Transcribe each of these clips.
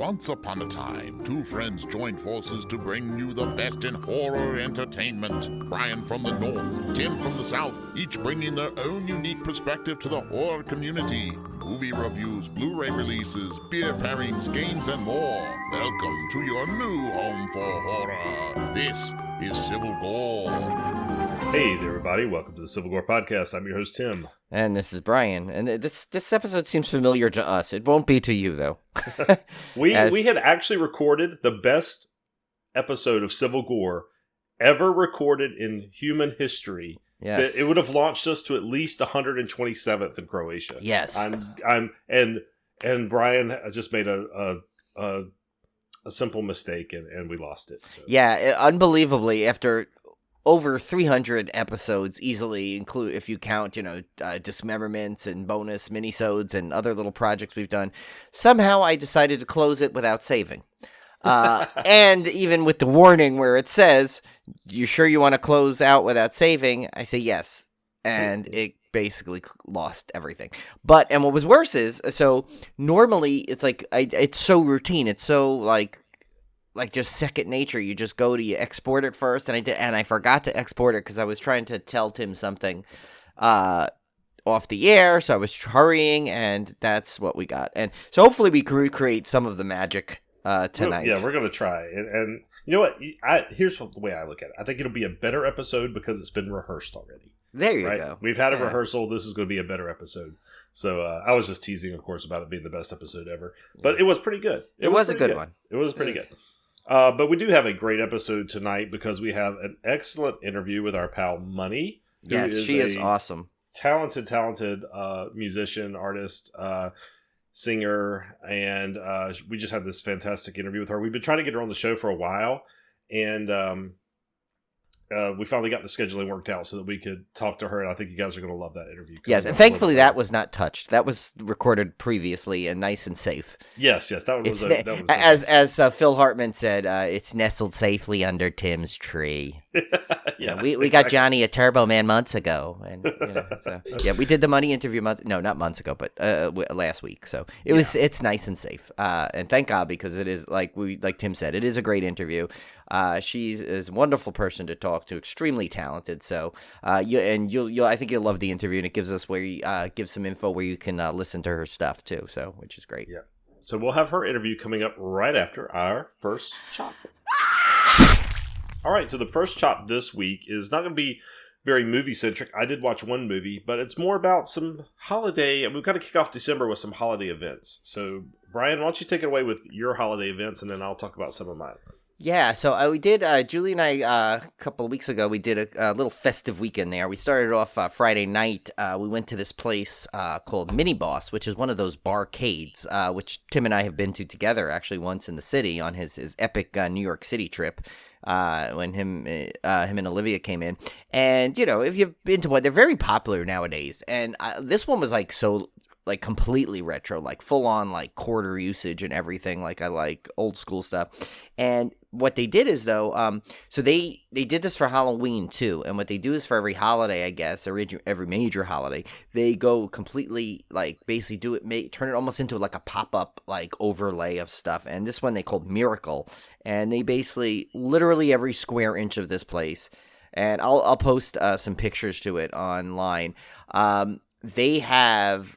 Once upon a time, two friends joined forces to bring you the best in horror entertainment. Brian from the north, Tim from the south, each bringing their own unique perspective to the horror community. Movie reviews, Blu-ray releases, beer pairings, games, and more. Welcome to your new home for horror. This is Civil Gore. Hey there, everybody. Welcome to the Civil Gore Podcast. I'm your host, Tim. And this is Brian. And this episode seems familiar to us. It won't be to you, though. We had actually recorded the best episode of Civil Gore ever recorded in human history. Yes. It would have launched us to at least 127th in Croatia. Yes. And Brian just made a simple mistake and we lost it. So. Yeah, unbelievably, after over 300 episodes, easily include if you count, dismemberments and bonus minisodes and other little projects we've done. Somehow I decided to close it without saving. And even with the warning where it says, "You sure you want to close out without saving?" I say yes. And it basically lost everything. And what was worse is, so normally it's like, it's so routine. It's so like just second nature. You just go to, you export it first. And I forgot to export it because I was trying to tell Tim something off the air. So I was hurrying, and that's what we got. And so hopefully we can recreate some of the magic tonight. Yeah, we're going to try. And you know what? Here's the way I look at it. I think it'll be a better episode because it's been rehearsed already. There you go. We've had a rehearsal. This is going to be a better episode. So I was just teasing, of course, about it being the best episode ever. But it was pretty good. It was a good one. It was pretty good. But we do have a great episode tonight because we have an excellent interview with our pal Munny. Yes, she is awesome. Talented musician, artist, singer, and we just had this fantastic interview with her. We've been trying to get her on the show for a while, and we finally got the scheduling worked out so that we could talk to her, and I think you guys are going to love that interview. Yes, and thankfully that was not touched. That was recorded previously and nice and safe. Yes, that was as Phil Hartman said, it's nestled safely under Tim's tree. Yeah, we got Johnny a Turbo Man months ago, and we did the Munny interview not months ago, but last week. So it's nice and safe, and thank God, because it is like Tim said, it is a great interview. She is a wonderful person to talk to, extremely talented. So I think you'll love the interview, and it gives us gives some info where you can listen to her stuff too. So which is great. Yeah. So we'll have her interview coming up right after our first chop. All right, so the first chop this week is not going to be very movie-centric. I did watch one movie, but it's more about some holiday, and we've got to kick off December with some holiday events. So, Brian, why don't you take it away with your holiday events, and then I'll talk about some of mine. Yeah, so we did, Julie and I, a couple of weeks ago, we did a little festive weekend there. We started off Friday night. We went to this place called Mini Boss, which is one of those barcades, which Tim and I have been to together, actually, once in the city on his epic New York City trip. When him and Olivia came in, and if you've been to one, they're very popular nowadays. And this one was completely retro, like full on like quarter usage and everything. Like I like old school stuff. And what they did is so they did this for Halloween too. And what they do is for every holiday, I guess, or every major holiday, they go completely basically turn it almost into like a pop-up like overlay of stuff. And this one they called Miracle. And they basically literally every square inch of this place, and I'll post some pictures to it online. They have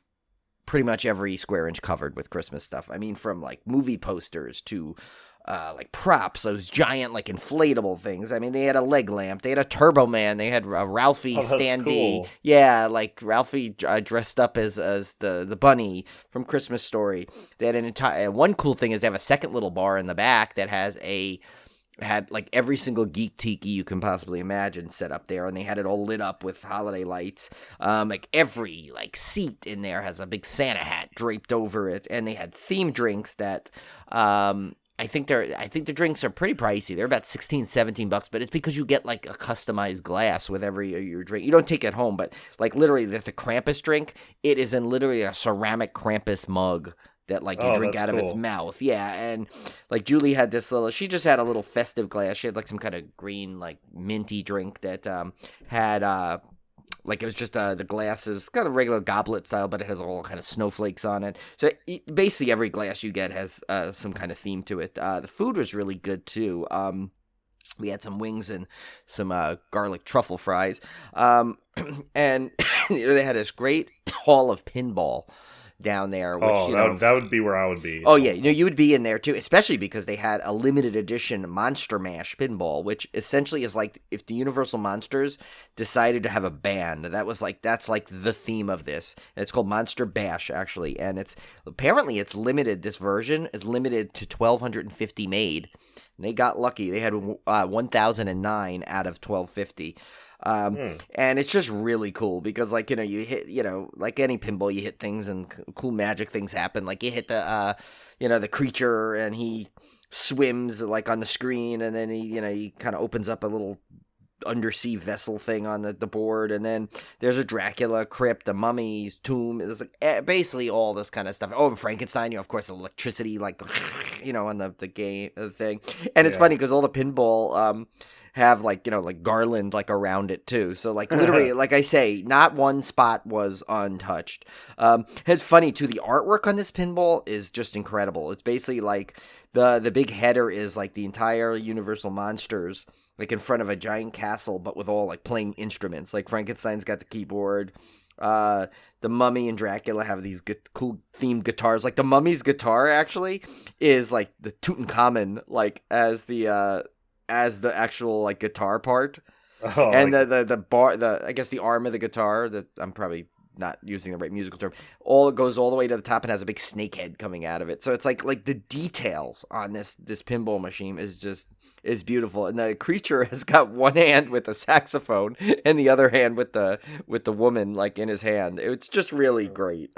pretty much every square inch covered with Christmas stuff. I mean, from like movie posters to like props, those giant like inflatable things. I mean, they had a leg lamp, they had a Turbo Man, they had a Ralphie standee. Cool. Yeah, like Ralphie dressed up as the bunny from Christmas Story. They had an entire one cool thing is they have a second little bar in the back that had like every single geek tiki you can possibly imagine set up there, and they had it all lit up with holiday lights. Like every like seat in there has a big Santa hat draped over it, and they had themed drinks that I think the drinks are pretty pricey. They're about $16-17, but it's because you get like a customized glass with every your drink. You don't take it home, but like literally the Krampus drink, it is in literally a ceramic Krampus mug that like you drink out of its mouth. Yeah, and like Julie had she just had a little festive glass. She had like some kind of green like minty drink that had like it was just the glass is kind of regular goblet style, but it has all kind of snowflakes on it. So basically every glass you get has some kind of theme to it. The food was really good too. We had some wings and some garlic truffle fries. And they had this great hall of pinball down there. Which, that would be where I would be. Oh, yeah. You would be in there, too, especially because they had a limited edition Monster Mash pinball, which essentially is like if the Universal Monsters decided to have a band. That's like the theme of this. And it's called Monster Bash, actually. And apparently it's limited. This version is limited to 1,250 made. And they got lucky. They had 1,009 out of 1,250. And it's just really cool because, like, you hit, like any pinball, you hit things and cool magic things happen. Like you hit the creature and he swims like on the screen, and then he kind of opens up a little undersea vessel thing on the board, and then there's a Dracula crypt, a mummy's tomb. It's like basically all this kind of stuff. Oh, and Frankenstein, of course, electricity, like on the game thing. And it's funny because all the pinball have like garland like around it too. So like literally, like I say, not one spot was untouched. It's funny too. The artwork on this pinball is just incredible. It's basically like the big header is like the entire Universal Monsters, like in front of a giant castle, but with all like playing instruments. Like Frankenstein's got the keyboard. The Mummy and Dracula have these cool themed guitars. Like the Mummy's guitar actually is like the Tutankhamun, like as the actual like guitar part. And I guess the arm of the guitar, that I'm probably not using the right musical term, it goes all the way to the top and has a big snake head coming out of it. So it's like the details on this pinball machine is beautiful. And the creature has got one hand with the saxophone and the other hand with the woman like in his hand. It's just really great.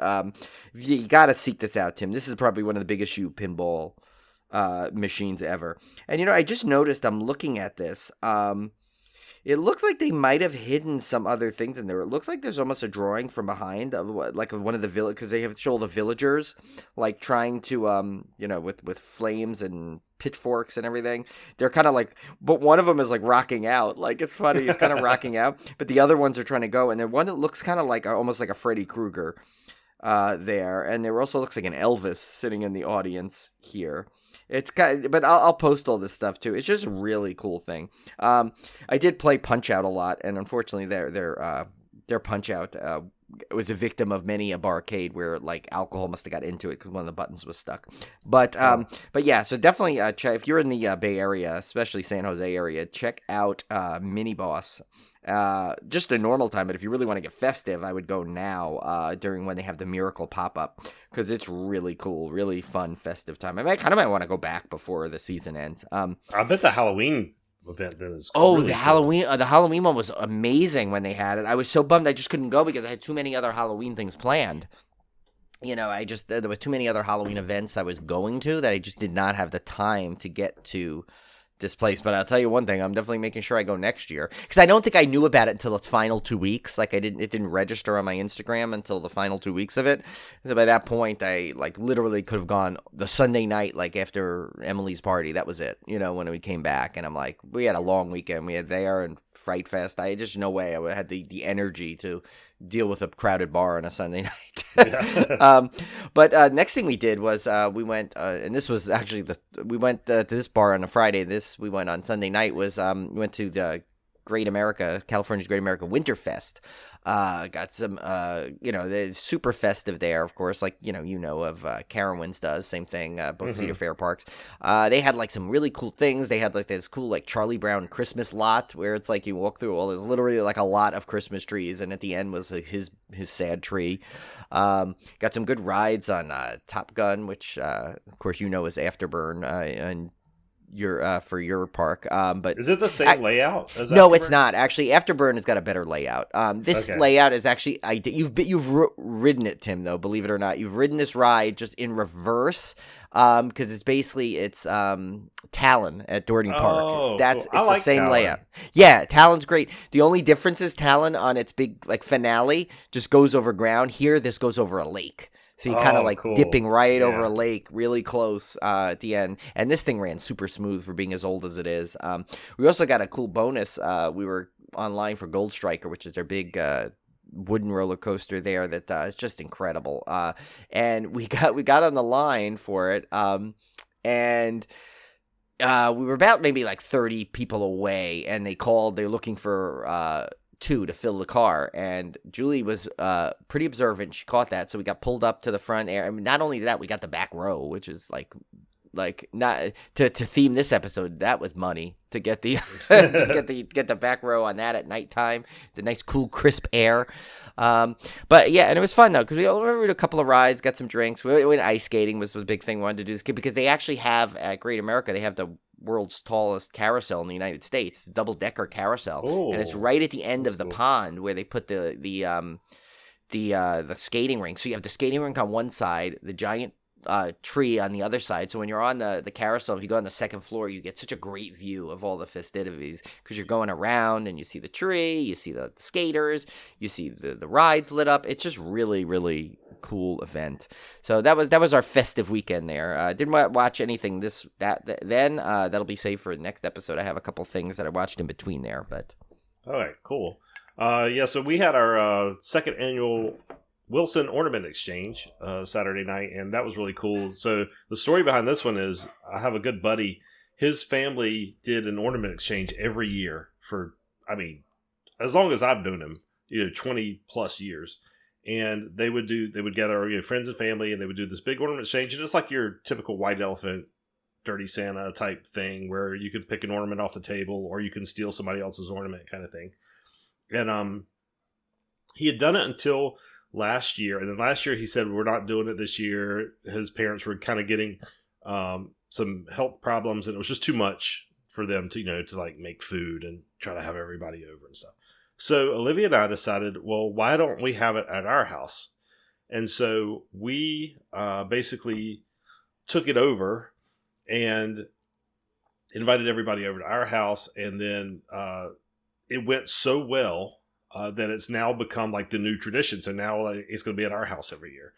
You got to seek this out, Tim. This is probably one of the biggest pinball machines ever. And I just noticed, I'm looking at this, it looks like they might have hidden some other things in there. It looks like there's almost a drawing from behind of one of the village, because they have to show all the villagers like trying to with flames and pitchforks and everything. They're kind of like, but one of them is like rocking out. Like it's funny, it's kind of rocking out, but the other ones are trying to go, and then one that looks kind of like almost like a Freddy Krueger there, and there also looks like an Elvis sitting in the audience here. It's but I'll post all this stuff too. It's just a really cool thing. I did play Punch Out a lot, and unfortunately, their Punch Out was a victim of many a barcade where like alcohol must have got into it because one of the buttons was stuck. But yeah, so definitely if you're in the Bay Area, especially San Jose area, check out Mini Boss. Just a normal time, but if you really want to get festive, I would go now during when they have the Miracle pop-up, because it's really cool, really fun, festive time. I kind of might want to go back before the season ends. I bet the Halloween event then is really the Halloween one was amazing when they had it. I was so bummed I just couldn't go because I had too many other Halloween things planned. There were too many other Halloween events I was going to that I just did not have the time to get to this place. But I'll tell you one thing, I'm definitely making sure I go next year, because I don't think I knew about it until its final 2 weeks. Like it didn't register on my Instagram until the final 2 weeks of it. So by that point, I like literally could have gone the Sunday night, like after Emily's party. That was it, when we came back. And I'm like, we had a long weekend. We had there and Fright Fest. I just no way I had the energy to deal with a crowded bar on a Sunday night. But next thing we did was we went, and this was actually we went to this bar on a Friday. We went on Sunday night was we went to the California's Great America Winterfest. Got some, they're super festive there, of course, like, of Carowinds does, same thing, both Cedar Fair parks. They had like some really cool things. They had like this cool, like Charlie Brown Christmas lot where it's like you walk through there's literally like a lot of Christmas trees, and at the end was like his sad tree. Got some good rides on Top Gun, which, of course, is Afterburn, and for your park, but is it the same layout as no, Afterburn? It's not actually. Afterburn has got a better layout. This layout is actually you've ridden it, Tim, though, believe it or not. You've ridden this ride just in reverse, because it's Talon at Doherty Park. It's cool. the same Talon layout. Yeah, Talon's great. The only difference is Talon on its big like finale just goes over ground. Here, this goes over a lake. So you kind of like cool. dipping right over a lake, really close at the end. And this thing ran super smooth for being as old as it is. We also got a cool bonus. We were online for Gold Striker, which is their big wooden roller coaster there that is just incredible. And we got on the line for it, and we were about maybe like 30 people away, and they called. They're looking for 2 to fill the car, and Julie was pretty observant. She caught that, so we got pulled up to the front area. I mean, not only that, we got the back row, which is like not to theme this episode. That was money to get the get the back row on that at nighttime. The nice, cool, crisp air. But yeah, and it was fun though because we did a couple of rides, got some drinks. We went ice skating was a big thing we wanted to do this because they actually have at Great America. They have the world's tallest carousel in the United States, double-decker carousel. Ooh, and it's right at the end of the cool. pond where they put the skating rink. So you have the skating rink on one side, the giant tree on the other side. So when you're on the carousel, if you go on the second floor, you get such a great view of all the festivities because you're going around and you see the tree, you see the skaters, you see the rides lit up. It's just really, really cool event. So that was our festive weekend there. Didn't watch anything then. That'll be saved for the next episode. I have a couple things that I watched in between there, but All right, cool. So we had our second annual Wilson Ornament Exchange Saturday night, and that was really cool. So the story behind this one is I have a good buddy. His family did an ornament exchange every year for, as long as I've known him, 20 plus years. And they would gather friends and family, and they would do this big ornament exchange. And it's like your typical white elephant, dirty Santa type thing where you can pick an ornament off the table or you can steal somebody else's ornament kind of thing. And he had done it until last year, and then last year he said we're not doing it this year. His parents were kind of getting some health problems, and it was just too much for them to to like make food and try to have everybody over and stuff. So Olivia and I decided, well, why don't we have it at our house? And so we basically took it over and invited everybody over to our house, and then it went so well that it's now become like the new tradition. So now it's going to be at our house every year.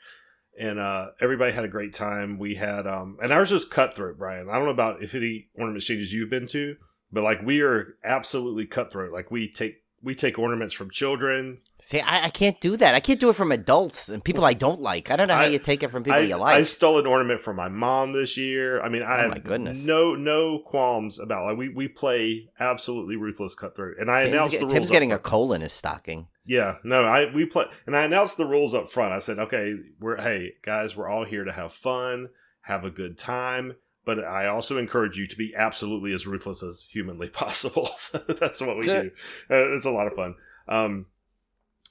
And everybody had a great time. We had, and ours is cutthroat, Brian. I don't know about if any ornament exchanges you've been to, but like we are absolutely cutthroat. Like we take ornaments from children. See, I can't do that. I can't do it from adults and people I don't like. I don't know how you take it from people you like. I stole an ornament from my mom this year. I my have goodness. no qualms about it. We play absolutely ruthless cutthroat. And I announced the rules. Tim's getting a coal in his stocking. Yeah, no, we play, and I announced the rules up front. I said, okay, hey guys, we're all here to have fun, have a good time. But I also encourage you to be absolutely as ruthless as humanly possible. So that's what we do. It's a lot of fun.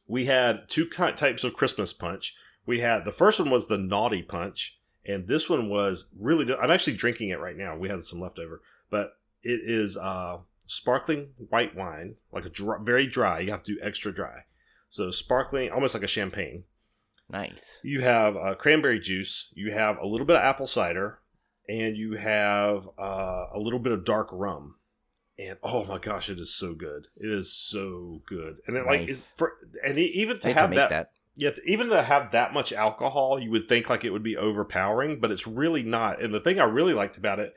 We had 2 types of Christmas punch. The first one was the naughty punch, and this one was really. I'm actually drinking it right now. We had some leftover, but it is sparkling white wine, like very dry. You have to do extra dry, so sparkling, almost like a champagne. Nice. You have cranberry juice. You have a little bit of apple cider. And you have a little bit of dark rum, and oh my gosh, it is so good! It is so good, and it nice. Even to have that, yeah, even to have that much alcohol, you would think like it would be overpowering, but it's really not. And the thing I really liked about it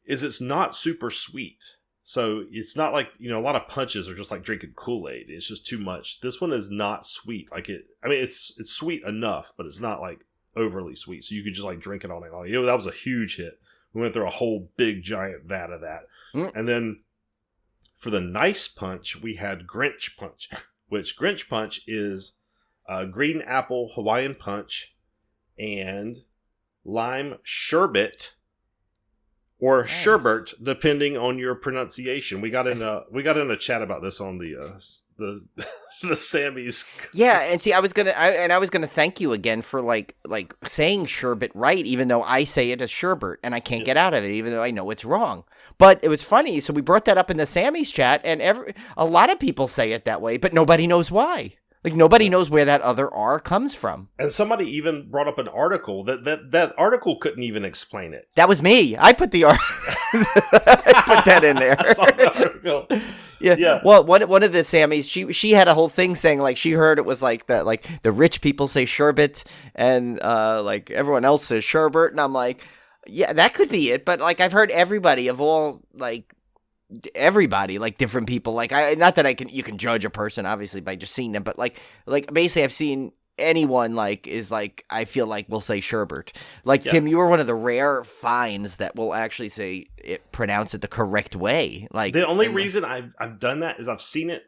is it's not super sweet, so it's not like a lot of punches are just like drinking Kool-Aid. It's just too much. This one is not sweet. It's sweet enough, but it's not like overly sweet, so you could just like drink it all night long. That was a huge hit. We went through a whole big giant vat of that. And then for the nice punch, we had Grinch punch, which Grinch punch is green apple Hawaiian punch and lime sherbet or sherbet, depending on your pronunciation. We got in a chat about this on the Sammy's. Yeah, and see, I was gonna thank you again for like saying sherbet right, even though I say it as sherbet, and I can't get out of it, even though I know it's wrong. But it was funny, so we brought that up in the Sammy's chat, and a lot of people say it that way, but nobody knows why. Like nobody knows where that other R comes from. And somebody even brought up an article that article couldn't even explain it. That was me. I put the I put that in there. I saw the article. Yeah. Well, one of the Sammys, she had a whole thing saying like she heard it was like the rich people say sherbet and like everyone else says sherbet, and I'm like, yeah, that could be it. But like I've heard everybody of all like everybody, like different people. Like not that you can judge a person obviously by just seeing them, but like basically I've seen anyone I feel like will say sherbet. Like Tim, you are one of the rare finds that will actually pronounce it the correct way. Like the only reason I've done that is I've seen it.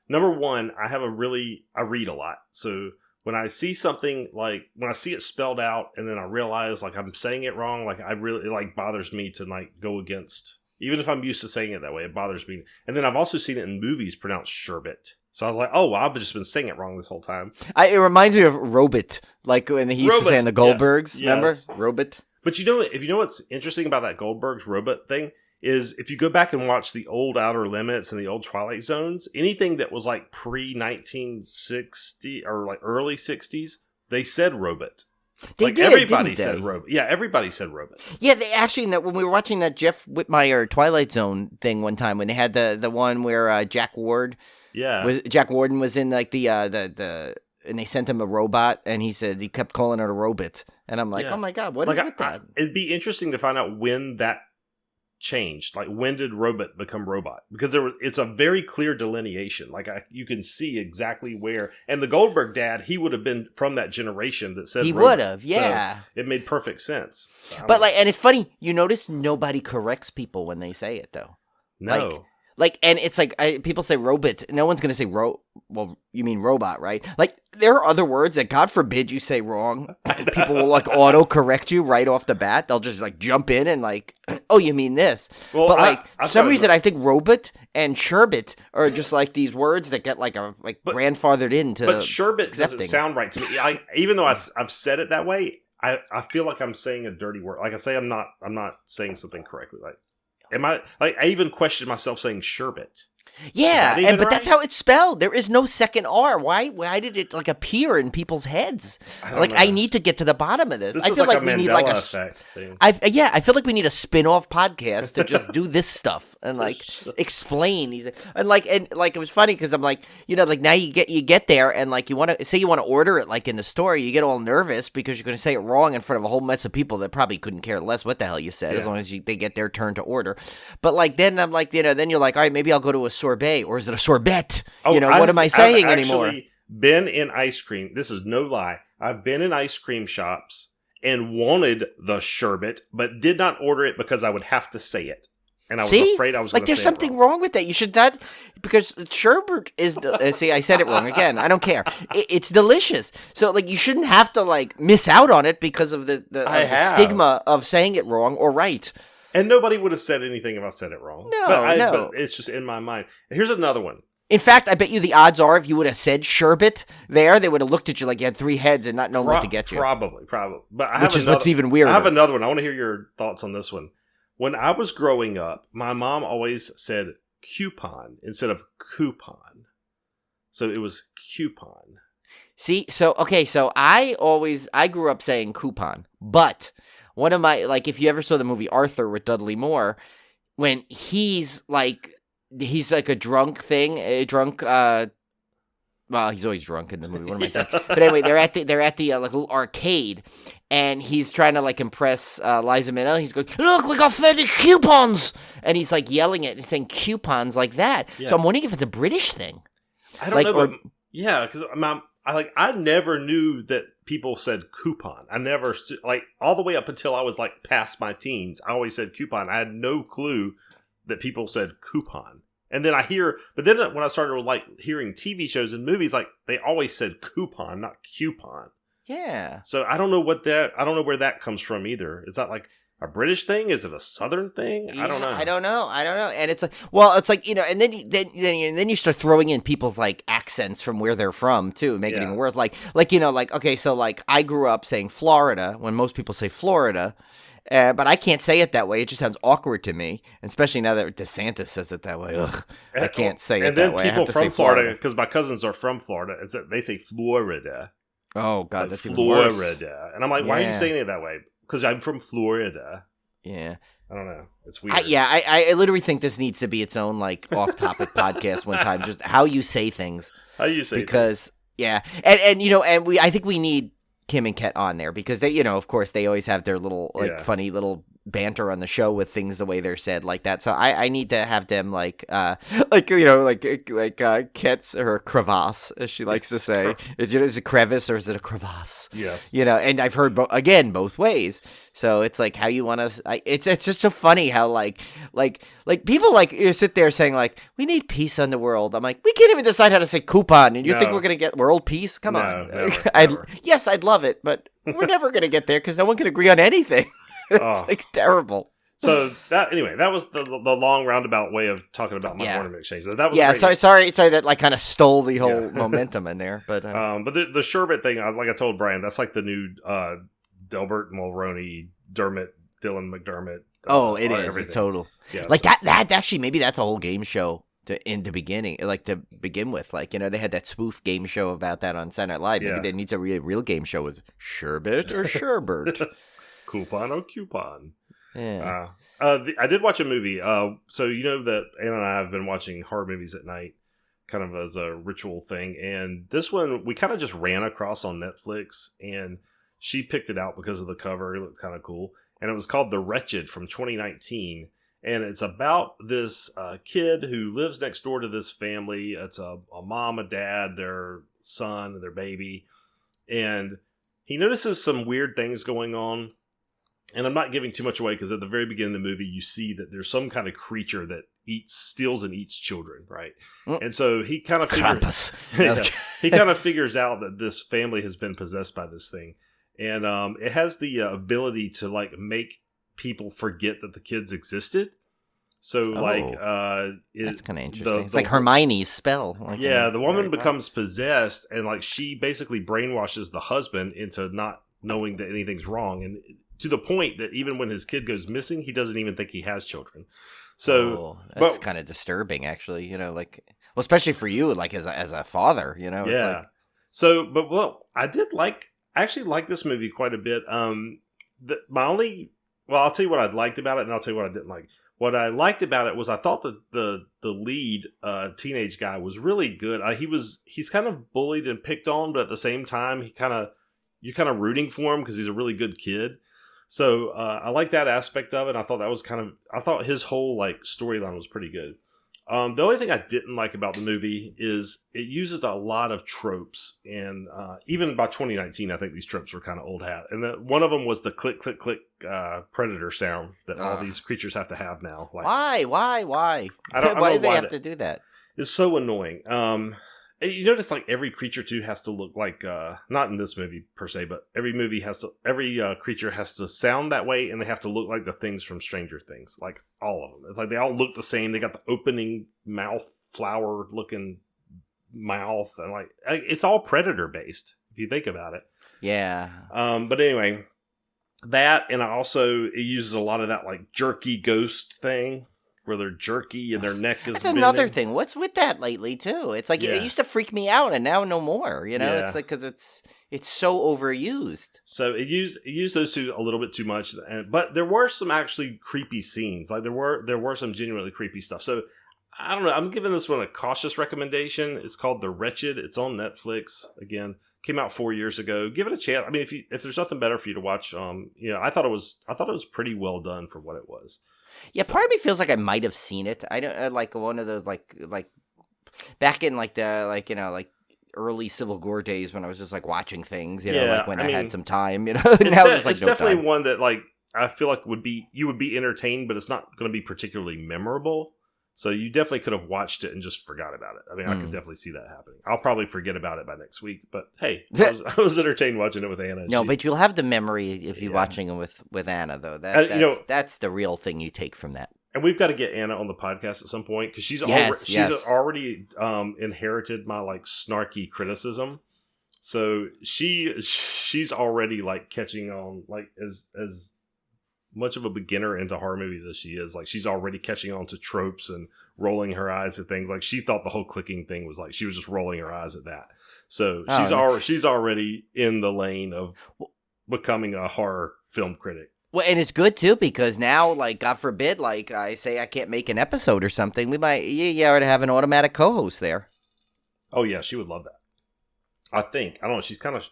Number one, I read a lot, so when I see something when I see it spelled out and then I realize like I'm saying it wrong, like it bothers me to like go against. Even if I'm used to saying it that way, it bothers me. And then I've also seen it in movies pronounced sherbet. So I was like, oh, well, I've just been saying it wrong this whole time. It reminds me of Robot, like when he used to say in the Goldbergs, remember? Yes. Robot. But if you know what's interesting about that Goldberg's Robot thing, is if you go back and watch the old Outer Limits and the old Twilight Zones, anything that was like pre-1960 or like early 60s, they said robot. Everybody said robot. Yeah, everybody said robot. Yeah, they actually, when we were watching that Jeff Whitmire Twilight Zone thing one time, when they had the one where Jack Warden was in like the and they sent him a robot, and he said he kept calling it a robot, and I'm like, oh my god, what is with that? It'd be interesting to find out when that changed. Like, when did robot become robot? Because it's a very clear delineation. Like, you can see exactly where. And the Goldberg dad, he would have been from that generation that said he robot. would have, yeah. So it made perfect sense. So and it's funny. You notice nobody corrects people when they say it, though. No. And it's like people say robot. No one's going to say well, you mean robot, right? Like, there are other words that, God forbid, you say wrong. People will like auto-correct you right off the bat. They'll just like jump in and like, oh, you mean this. Well, but for some reason, I think robot and sherbet are just like these words that get grandfathered into. But sherbet doesn't sound right to me. Even though I've said it that way, I feel like I'm saying a dirty word. Like I say, I'm not saying something correctly. Like, I even questioned myself saying sherbet. Yeah, but that's how it's spelled. There is no second R. Why did it like appear in people's heads? I need to get to the bottom of this. I feel like we need like effect thing. I feel like we need a spin-off podcast to just do this stuff and like explain these and it was funny because I'm like, now you get there and like you want to order it like in the store, you get all nervous because you're going to say it wrong in front of a whole mess of people that probably couldn't care less what the hell you said as long as they get their turn to order. But like then I'm like, then you're like, all right, maybe I'll go to a sorbet, or is it a sorbet? What am I saying anymore? I've been in ice cream. This is no lie. I've been in ice cream shops and wanted the sherbet, but did not order it because I would have to say it. And I was afraid I was going to say it there's something wrong with that. You should not, because sherbet is, see, I said it wrong again. I don't care. It's delicious. So, like, you shouldn't have to, like, miss out on it because of the stigma of saying it wrong or right. And nobody would have said anything if I said it wrong. No. But it's just in my mind. Here's another one. In fact, I bet you the odds are if you would have said sherbet there, they would have looked at you like you had three heads and not known what to get you. Probably. But Which is what's even weirder. I have another one. I want to hear your thoughts on this one. When I was growing up, my mom always said coupon instead of coupon. So it was coupon. See, so I grew up saying coupon, but one of my, like, if you ever saw the movie Arthur with Dudley Moore, when he's like a drunk, well, he's always drunk in the movie. What am I saying? But anyway, they're at the like little arcade, and he's trying to like impress Liza Minnelli. He's going, "Look, we got 30 coupons!" And he's like yelling it and saying coupons like that. Yeah. So I'm wondering if it's a British thing. I don't know. Because I never knew that people said coupon. I never all the way up until I was like past my teens. I always said coupon. I had no clue that people said coupon. And then when I started like hearing TV shows and movies, like they always said coupon, not coupon. Yeah. So I don't know where that comes from either. Is that like a British thing? Is it a Southern thing? Yeah, I don't know. And it's like, well, it's like, and then you start throwing in people's like accents from where they're from too, make it even worse. Okay, so like I grew up saying Florida when most people say Florida. But I can't say it that way. It just sounds awkward to me, especially now that DeSantis says it that way. Ugh, I can't say it that way. And then people from Florida, because my cousins are from Florida, they say Florida. Oh, God, like that's Florida. Even worse. And I'm like, why are you saying it that way? Because I'm from Florida. Yeah. I don't know. It's weird. I literally think this needs to be its own like off-topic podcast one time. Just how you say things. Because, yeah. And I think we need Kim and Ket on there because they, of course, they always have their little funny little banter on the show with things the way they're said like that. So I need to have them like Kets or crevasse, as she likes to say. Is it crevice or is it a crevasse? Yes. And I've heard both ways. So it's like how you want to. It's just so funny how like people like you sit there saying like we need peace on the world. I'm like we can't even decide how to say coupon, and you think we're gonna get world peace? Come on. Never. Yes, I'd love it, but we're never gonna get there because no one can agree on anything. It's like terrible. So that was the long roundabout way of talking about my ornament exchange. That was sorry that like kind of stole the whole momentum in there, but the sherbet thing, like I told Brian, that's like the new Delbert Mulroney, Dylan McDermott. It is everything. It's total. Yeah, like that actually maybe that's a whole game show in the beginning, like to begin with. Like they had that spoof game show about that on Saturday Night Live. Maybe there needs a real game show with sherbet or sherbert. Coupon or coupon. Yeah. I did watch a movie. So you know that Anna and I have been watching horror movies at night, kind of as a ritual thing. And this one we kind of just ran across on Netflix, and she picked it out because of the cover. It looked kind of cool, and it was called The Wretched from 2019. And it's about this kid who lives next door to this family. It's a mom, a dad, their son, and their baby, and he notices some weird things going on. And I'm not giving too much away because at the very beginning of the movie, you see that there's some kind of creature that steals and eats children, right? And so he kind of figures out that this family has been possessed by this thing, and it has the ability to like make people forget that the kids existed. So that's kind of interesting. It's like Hermione's spell. The woman becomes possessed, and like she basically brainwashes the husband into not knowing that anything's wrong, and to the point that even when his kid goes missing, he doesn't even think he has children. So that's kind of disturbing, actually. Especially for you, like as a father. Yeah. It's like... So, I actually like this movie quite a bit. I'll tell you what I liked about it, and I'll tell you what I didn't like. What I liked about it was I thought that the lead teenage guy was really good. He's kind of bullied and picked on, but at the same time, you're kind of rooting for him because he's a really good kid. So I like that aspect of it. I thought I thought his whole like storyline was pretty good. The only thing I didn't like about the movie is it uses a lot of tropes, and even by 2019, I think these tropes were kind of old hat. And one of them was the click, click, click predator sound that all these creatures have to have now. Like, why? I don't why know do they have to do that? It's so annoying. You notice like every creature too has to look like not in this movie per se, but every creature has to sound that way, and they have to look like the things from Stranger Things, like all of them. It's like they all look the same. They got the opening mouth, flower looking mouth, and like it's all predator based if you think about it. Yeah. But anyway, that, and it uses a lot of that like jerky ghost thing, where they're jerky and their neck is. That's another thing. What's with that lately too? It's like it used to freak me out, and now no more. It's like because it's so overused. So it used those two a little bit too much, but there were some actually creepy scenes. Like there were some genuinely creepy stuff. So I don't know. I'm giving this one a cautious recommendation. It's called The Wretched. It's on Netflix. Again, came out 4 years ago. Give it a chance. I mean, if there's nothing better for you to watch, I thought it was pretty well done for what it was. Yeah, part of me feels like I might have seen it. I don't like one of those like back in like the early Civil War days when I was just like watching things, like when I had some time, now it's definitely one that like I feel like you would be entertained, but it's not going to be particularly memorable. So you definitely could have watched it and just forgot about it. I mean, I could definitely see that happening. I'll probably forget about it by next week, but hey, I was entertained watching it with Anna. No, but you'll have the memory if you're watching it with Anna, though. That's the real thing you take from that. And we've got to get Anna on the podcast at some point because she's already inherited my like snarky criticism. So she's already like catching on, like as much of a beginner into horror movies as she is. Like she's already catching on to tropes and rolling her eyes at things. Like she thought the whole clicking thing was like she was just rolling her eyes at that. So she's already in the lane of becoming a horror film critic. Well, and it's good too because now, like God forbid, like I say I can't make an episode or something, we might already have an automatic co-host there. Oh yeah, she would love that. I think. I don't know. She's kind of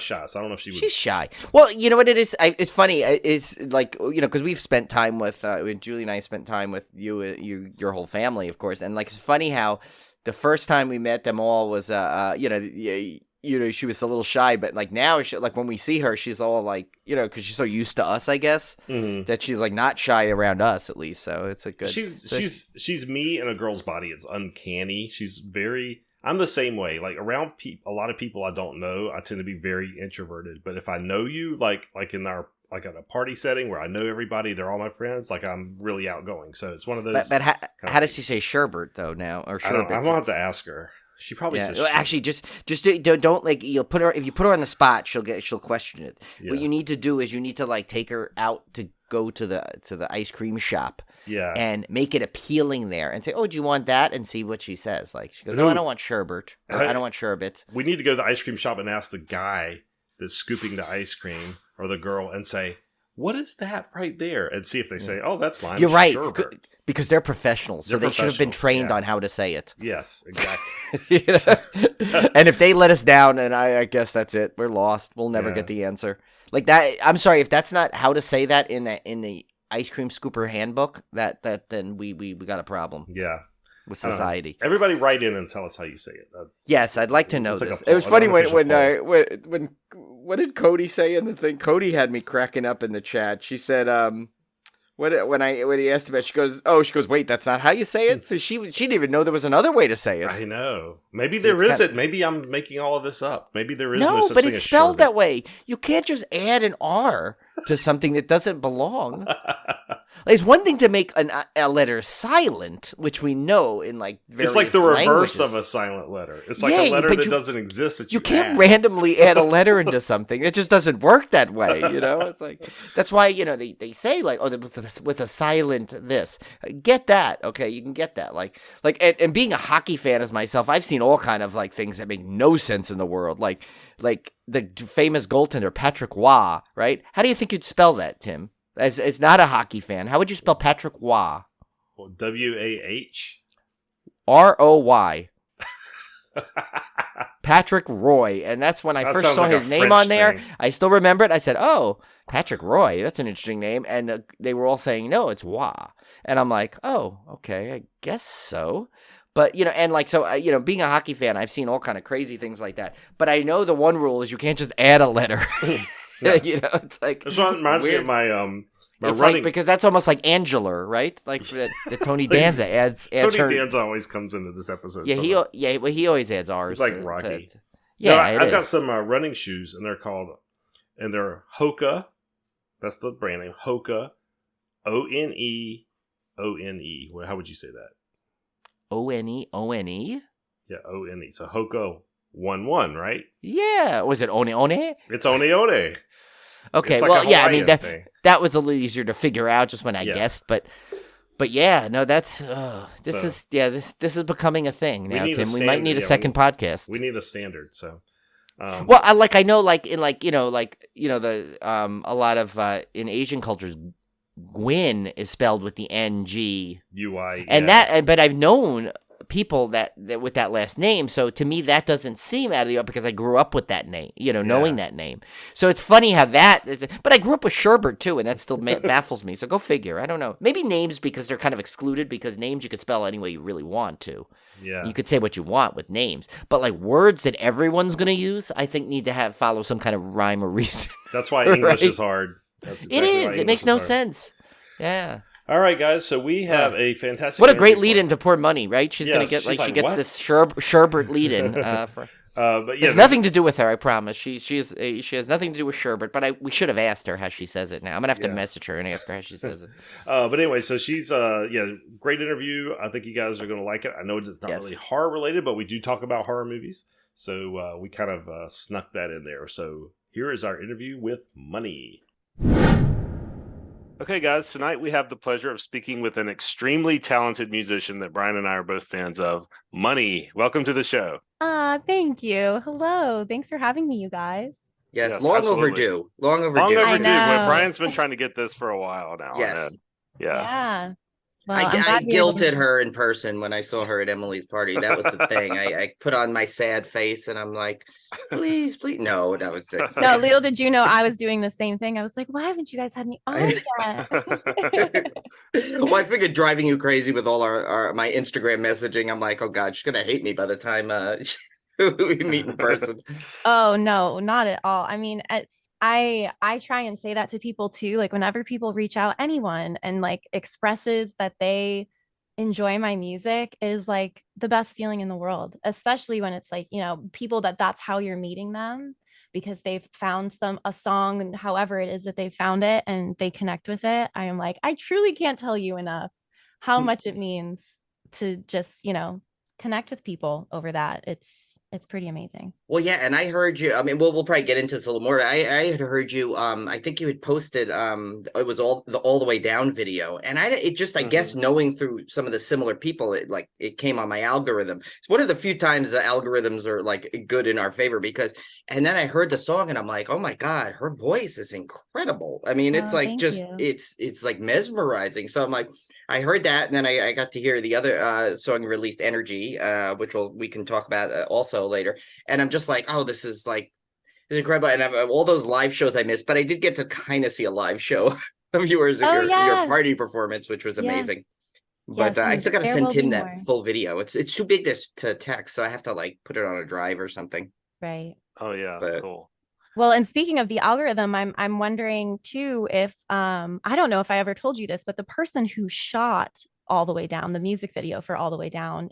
shy. So I don't know if she would. She's shy. Well, you know what it is? It's funny. It's like, because we've spent time with, when Julie and I spent time with your whole family, of course. And like, it's funny how the first time we met them all was, she was a little shy, but like now, like when we see her, she's all like, because she's so used to us, I guess, that she's like not shy around us at least. So it's a good. She's me in a girl's body. It's uncanny. I'm the same way. Like around a lot of people I don't know, I tend to be very introverted. But if I know you, like in our like at a party setting where I know everybody, they're all my friends. Like I'm really outgoing. So it's one of those. But how does she say sherbet though now or sherbet? I'm gonna have to ask her. She probably says. Well, actually, just don't like you'll put her if you put her on the spot, she'll question it. Yeah. What you need to do is you need to like take her out to go to the ice cream shop. Yeah. And make it appealing there and say, "Oh, do you want that?" and see what she says. Like she goes, "No, I don't want sherbet. I don't want sherbet." We need to go to the ice cream shop and ask the guy that's scooping the ice cream or the girl and say, "What is that right there?" and see if they say, "Oh, that's lime." You're right. Sherbet. Because they're professionals, so they should have been trained on how to say it. Yes, exactly. And if they let us down, and I guess that's it. We're lost. We'll never get the answer. Like that. I'm sorry if that's not how to say that in the ice cream scooper handbook. That then we got a problem. Yeah. With society. Everybody write in and tell us how you say it. Yes, I'd like to know this. It was funny when what did Cody say in the thing? Cody had me cracking up in the chat. She said, when he asked about it, she goes, wait, that's not how you say it? So she didn't even know there was another way to say it. I know. Maybe there isn't. Maybe I'm making all of this up. Maybe there is no such but thing it's as spelled sherbet. that way. You can't just add an R to something that doesn't belong. It's one thing to make a letter silent, which we know in like various It's like the reverse languages. of a silent letter. It's like a letter that doesn't exist that you can't add. randomly add a letter into something. It just doesn't work that way, It's like that's why they say like, oh, with a silent this. Get that, okay? You can get that. Like and being a hockey fan as myself, I've seen all kind of like things that make no sense in the world, like the famous goaltender Patrick Roy, right? How do you think you'd spell that, Tim? As not a hockey fan, how would you spell Patrick Roy? Well, W-A-H? R-O-Y. Patrick Roy. And that's when I first saw his name French on there. thing. I still remember it. I said, oh, Patrick Roy. That's an interesting name. And they were all saying, no, it's Roy. And I'm like, oh, okay, I guess so. But, and like, so, being a hockey fan, I've seen all kind of crazy things like that. But I know the one rule is you can't just add a letter. Yeah. It's like this one reminds me of my it's running. like, because that's almost like Angular, right? Like the Tony Danza adds Tony her. Danza always comes into this episode. Yeah, he always adds ours. It's like Rocky. I've got some running shoes, and they're Hoka. That's the brand name. Hoka, O-N-E, O-N-E. Well, how would you say that? O-N-E, O-N-E. Yeah, O-N-E. So Hoka 1-1, right? Yeah. Was it One? It's One. Okay, like well, yeah, I mean, thing. that was a little easier to figure out just when I guessed, but yeah, no, that's, this is becoming a thing now, Tim. We might need a second podcast. We need a standard, so. Well, I know, like, in, like, the, a lot of, in Asian cultures, Gwyn is spelled with the N-G. U-I, and but I've known people that with that last name, so to me that doesn't seem out of the ordinary because I grew up with that name, knowing that name. So it's funny how that is, but I grew up with sherbet too, and that still baffles me. So go figure. I don't know. Maybe names because they're kind of excluded, because names you could spell any way you really want to. Yeah, you could say what you want with names, but like words that everyone's going to use, I think need to follow some kind of rhyme or reason. That's why English is hard. That's exactly it is. It makes no sense. Yeah. All right, guys. So we have a fantastic. What a great lead-in to poor Munny, right? She's gonna get she gets what? this sherbet lead-in. But yeah, it's nothing to do with her. I promise. She has nothing to do with sherbet. But we should have asked her how she says it. Now I'm gonna have to message her and ask her how she says it. But anyway, so she's great interview. I think you guys are gonna like it. I know it's not really horror related, but we do talk about horror movies, so we kind of snuck that in there. So here is our interview with Munny. Okay, guys, tonight we have the pleasure of speaking with an extremely talented musician that Brian and I are both fans of, Munny. Welcome to the show. Thank you. Hello. Thanks for having me, you guys. Yes, long overdue. Long overdue. I know. Well, Brian's been trying to get this for a while now. Yeah. Well, I'm I glad we were able to. guilted her in person when I saw her at Emily's party. That was the thing. I put on my sad face and I'm like, please, please. No, that was it. No, Leo, did you know I was doing the same thing? I was like, why haven't you guys had me on yet? Well, I figured driving you crazy with all my Instagram messaging. I'm like, oh God, she's gonna hate me by the time we meet in person. Oh no, not at all. I mean, I try and say that to people too. Like whenever people reach out, anyone and like expresses that they enjoy my music is like the best feeling in the world, especially when it's like, people that's how you're meeting them because they've found a song and however it is that they found it and they connect with it. I am like, I truly can't tell you enough how much it means to just, connect with people over that. It's pretty amazing. Well, yeah, and I heard you. I mean, we'll probably get into this a little more. I had heard you. I think you had posted. It was all the way down video, and it just I guess knowing through some of the similar people, it came on my algorithm. It's one of the few times the algorithms are like good in our favor because. And then I heard the song, and I'm like, oh my God, her voice is incredible. I mean, it's Oh, like thank just you. it's like mesmerizing. So I'm like. I heard that, and then I got to hear the other song released, "Energy," which we can talk about also later. And I'm just like, oh, this is incredible. And all those live shows I missed, but I did get to kind of see a live show of yours at Oh your yeah. party performance, which was Yeah. amazing. But Yes, I and still got to there send will be Tim that more. full video. It's too big to text, so I have to like put it on a drive or something. Right. Oh yeah, But cool. Well, and speaking of the algorithm, I'm wondering too if I don't know if I ever told you this, but the person who shot All the Way Down, the music video for All the Way Down,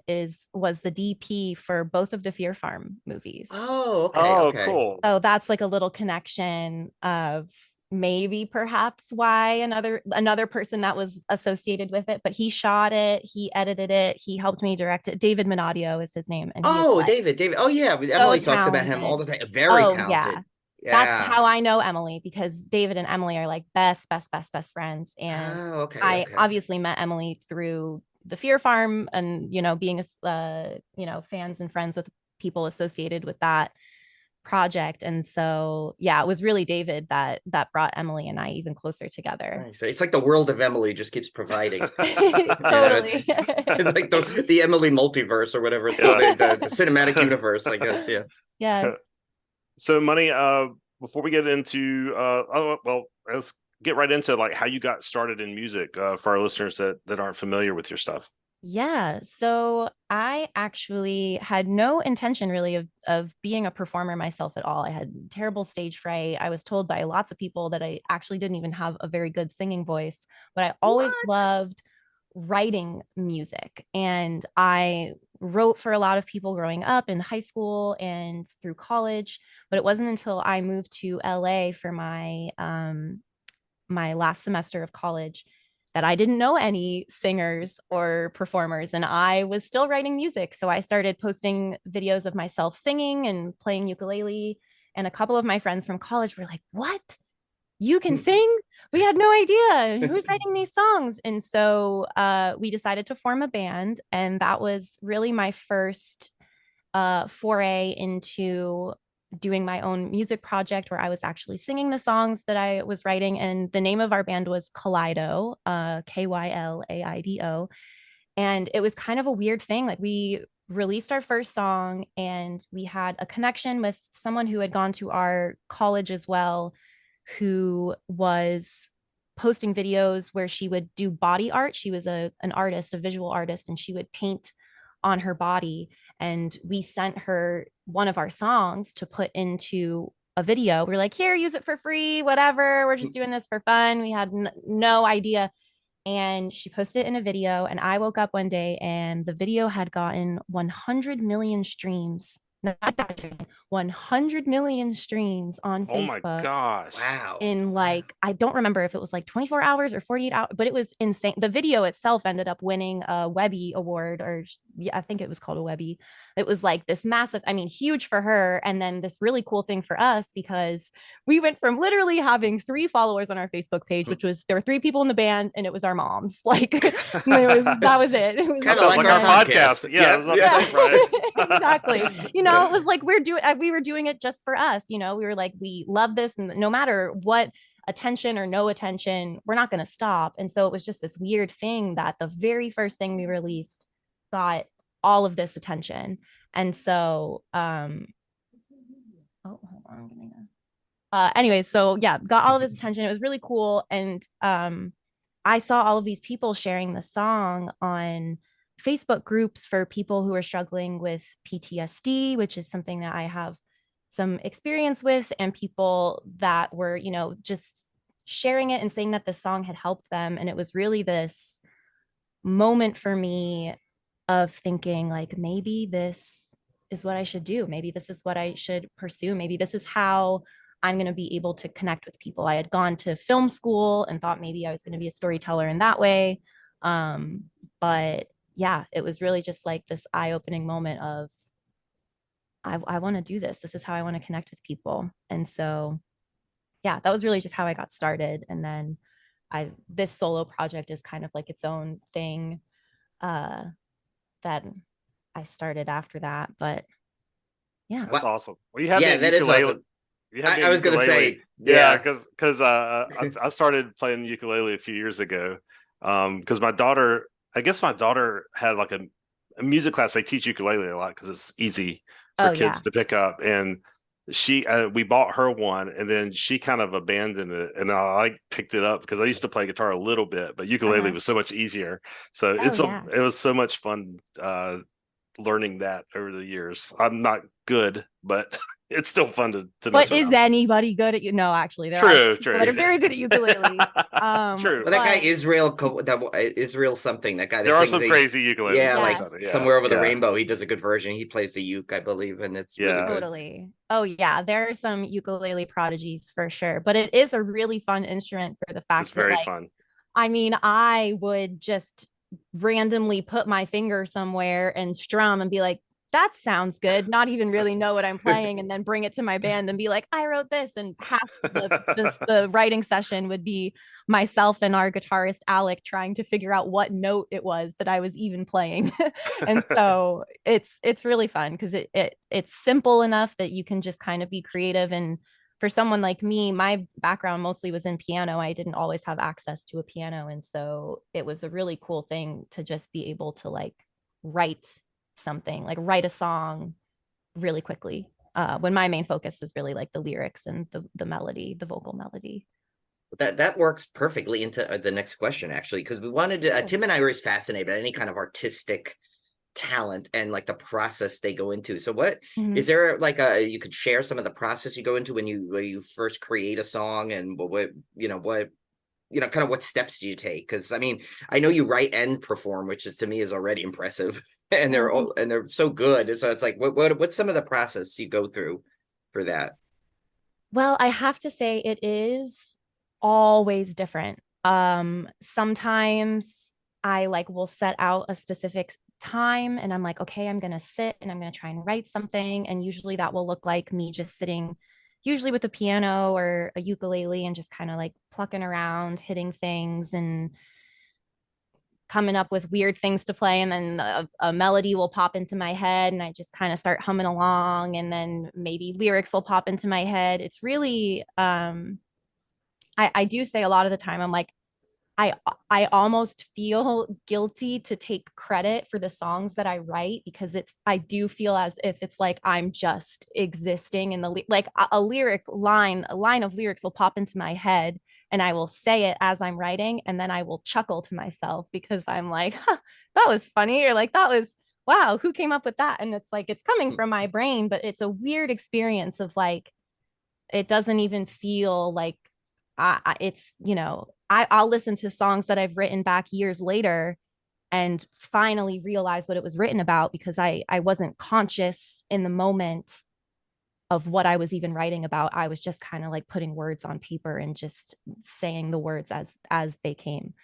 was the DP for both of the Fear Farm movies. oh, okay, Oh, okay. cool. So that's like a little connection of maybe perhaps why another person that was associated with it, but he shot it, he edited it, he helped me direct it. David Minadio is his name, and he is Oh, like David. Oh, yeah. so Emily talks about him all talented. the time. Very Oh yeah. talented. That's Yeah. how I know Emily because David and Emily are like best friends. And Oh, okay, I okay. obviously met Emily through the Fear Farm and, being, fans and friends with people associated with that project. And so, yeah, it was really David that brought Emily and I even closer together. Nice. It's like the world of Emily just keeps providing. Totally. It's like the Emily multiverse or whatever it's called, the cinematic universe, I guess. Yeah. Yeah. So, Munny, before we get into, let's get right into like how you got started in music for our listeners that aren't familiar with your stuff. Yeah. So I actually had no intention really of being a performer myself at all. I had terrible stage fright. I was told by lots of people that I actually didn't even have a very good singing voice, but I always What? loved writing music. And I wrote for a lot of people growing up in high school and through college, but it wasn't until I moved to LA for my last semester of college that I didn't know any singers or performers, and I was still writing music. So I started posting videos of myself singing and playing ukulele. And a couple of my friends from college were like, "What? You can sing? We had no idea. Who's writing these songs?" And so we decided to form a band. And that was really my first foray into doing my own music project where I was actually singing the songs that I was writing. And the name of our band was Kaleido, Kylaido. And it was kind of a weird thing. Like we released our first song and we had a connection with someone who had gone to our college as well, who was posting videos where she would do body art. She was an artist, a visual artist, and she would paint on her body. And we sent her one of our songs to put into a video. We're like, here, use it for free, whatever. We're just doing this for fun. We had no idea. And she posted it in a video. And I woke up one day and the video had gotten 100 million streams. Not 100 million streams on Oh my Facebook gosh. Wow. in like, I don't remember if it was like 24 hours or 48 hours, but it was insane. The video itself ended up winning a Webby award, or yeah, I think it was called a Webby. It was like this massive, I mean, huge for her. And then this really cool thing for us because we went from literally having 3 followers on our Facebook page, which was there were 3 people in the band and it was our moms. Like that was it. It was Kind Sounds of like our our podcast. podcast. Yeah, exactly. It was like we were doing it just for us. We were like, we love this, and no matter what attention or no attention, we're not going to stop. And so it was just this weird thing that the very first thing we released got all of this attention. And so oh, hold on, I'm getting anyway, so yeah, got all of his attention. It was really cool. And I saw all of these people sharing the song on Facebook groups for people who are struggling with PTSD, which is something that I have some experience with, and people that were, you know, just sharing it and saying that the song had helped them. And it was really this moment for me of thinking like, maybe this is what I should do. Maybe this is what I should pursue. Maybe this is how I'm going to be able to connect with people. I had gone to film school and thought maybe I was going to be a storyteller in that way. But yeah, it was really just like this eye-opening moment of, I want to do this. This is how I want to connect with people. And so, yeah, that was really just how I got started. And then this solo project is kind of like its own thing that I started after that. But yeah. That's awesome. Well, you have Yeah, me that is awesome. You have me I was going to ukulele. say, Yeah, yeah. because I started playing ukulele a few years ago. Because my daughter had like a music class. They teach ukulele a lot because it's easy for kids to pick up. And we bought her one, and then she kind of abandoned it, and I picked it up because I used to play guitar a little bit, but ukulele was so much easier. So it was so much fun learning that over the years. I'm not good, but it's still fun to But is anybody good at you? No, actually, there are people that are very good at ukulele. True. But that guy Israel something. That guy. There are some crazy ukulele. Yeah, like Somewhere Over the Rainbow, he does a good version. He plays the uke, I believe, and it's really good. Totally. Oh yeah, there are some ukulele prodigies for sure. But it is a really fun instrument for the fact that, like, fun. I mean, I would just randomly put my finger somewhere and strum and be like, that sounds good, not even really know what I'm playing, and then bring it to my band and be like, I wrote this. And half the writing session would be myself and our guitarist Alec trying to figure out what note it was that I was even playing. And so it's really fun because it's simple enough that you can just kind of be creative. And for someone like me, my background mostly was in piano. I didn't always have access to a piano, and so it was a really cool thing to just be able to like write something, like write a song really quickly, when my main focus is really like the lyrics and the melody, the vocal melody. That works perfectly into the next question, actually, because we wanted to Tim and I were always fascinated by any kind of artistic talent and like the process they go into. So what is there like you could share some of the process you go into when you first create a song, and what kind of what steps do you take? Because I mean, I know you write and perform, which is to me is already impressive. And they're so good. So it's like, what's some of the process you go through for that? Well, I have to say it is always different. Sometimes I like will set out a specific time and I'm like, okay, I'm going to sit and I'm going to try and write something. And usually that will look like me just sitting, usually with a piano or a ukulele, and just kind of like plucking around, hitting things and coming up with weird things to play. And then a melody will pop into my head and I just kind of start humming along, and then maybe lyrics will pop into my head. It's really I do say a lot of the time I'm like, I almost feel guilty to take credit for the songs that I write, because I do feel as if it's like I'm just existing in like a line of lyrics will pop into my head and I will say it as I'm writing, and then I will chuckle to myself because I'm like, huh, that was funny, or like, that was, wow, who came up with that? And it's like, it's coming from my brain, but it's a weird experience of like, it doesn't even feel like it's, I'll listen to songs that I've written back years later and finally realize what it was written about, because I wasn't conscious in the moment of what I was even writing about. I was just kind of like putting words on paper and just saying the words as they came,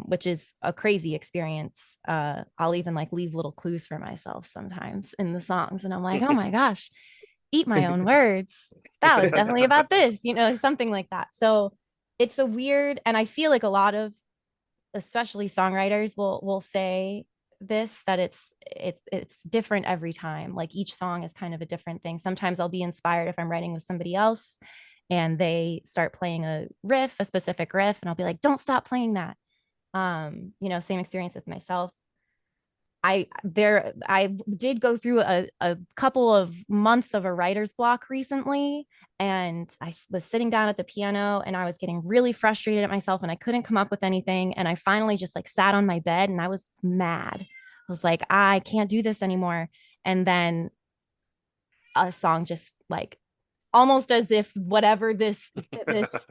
which is a crazy experience. I'll even like leave little clues for myself sometimes in the songs, and I'm like, oh my gosh, eat my own words. That was definitely about this, something like that. So it's a weird, and I feel like a lot of, especially songwriters will say this, that it's different every time. Like each song is kind of a different thing. Sometimes I'll be inspired if I'm writing with somebody else, and they start playing a specific riff, and I'll be like, don't stop playing that. Same experience with myself. I did go through a couple of months of a writer's block recently, and I was sitting down at the piano and I was getting really frustrated at myself and I couldn't come up with anything. And I finally just like sat on my bed and I was mad. I was like, I can't do this anymore. And then a song just like, almost as if whatever this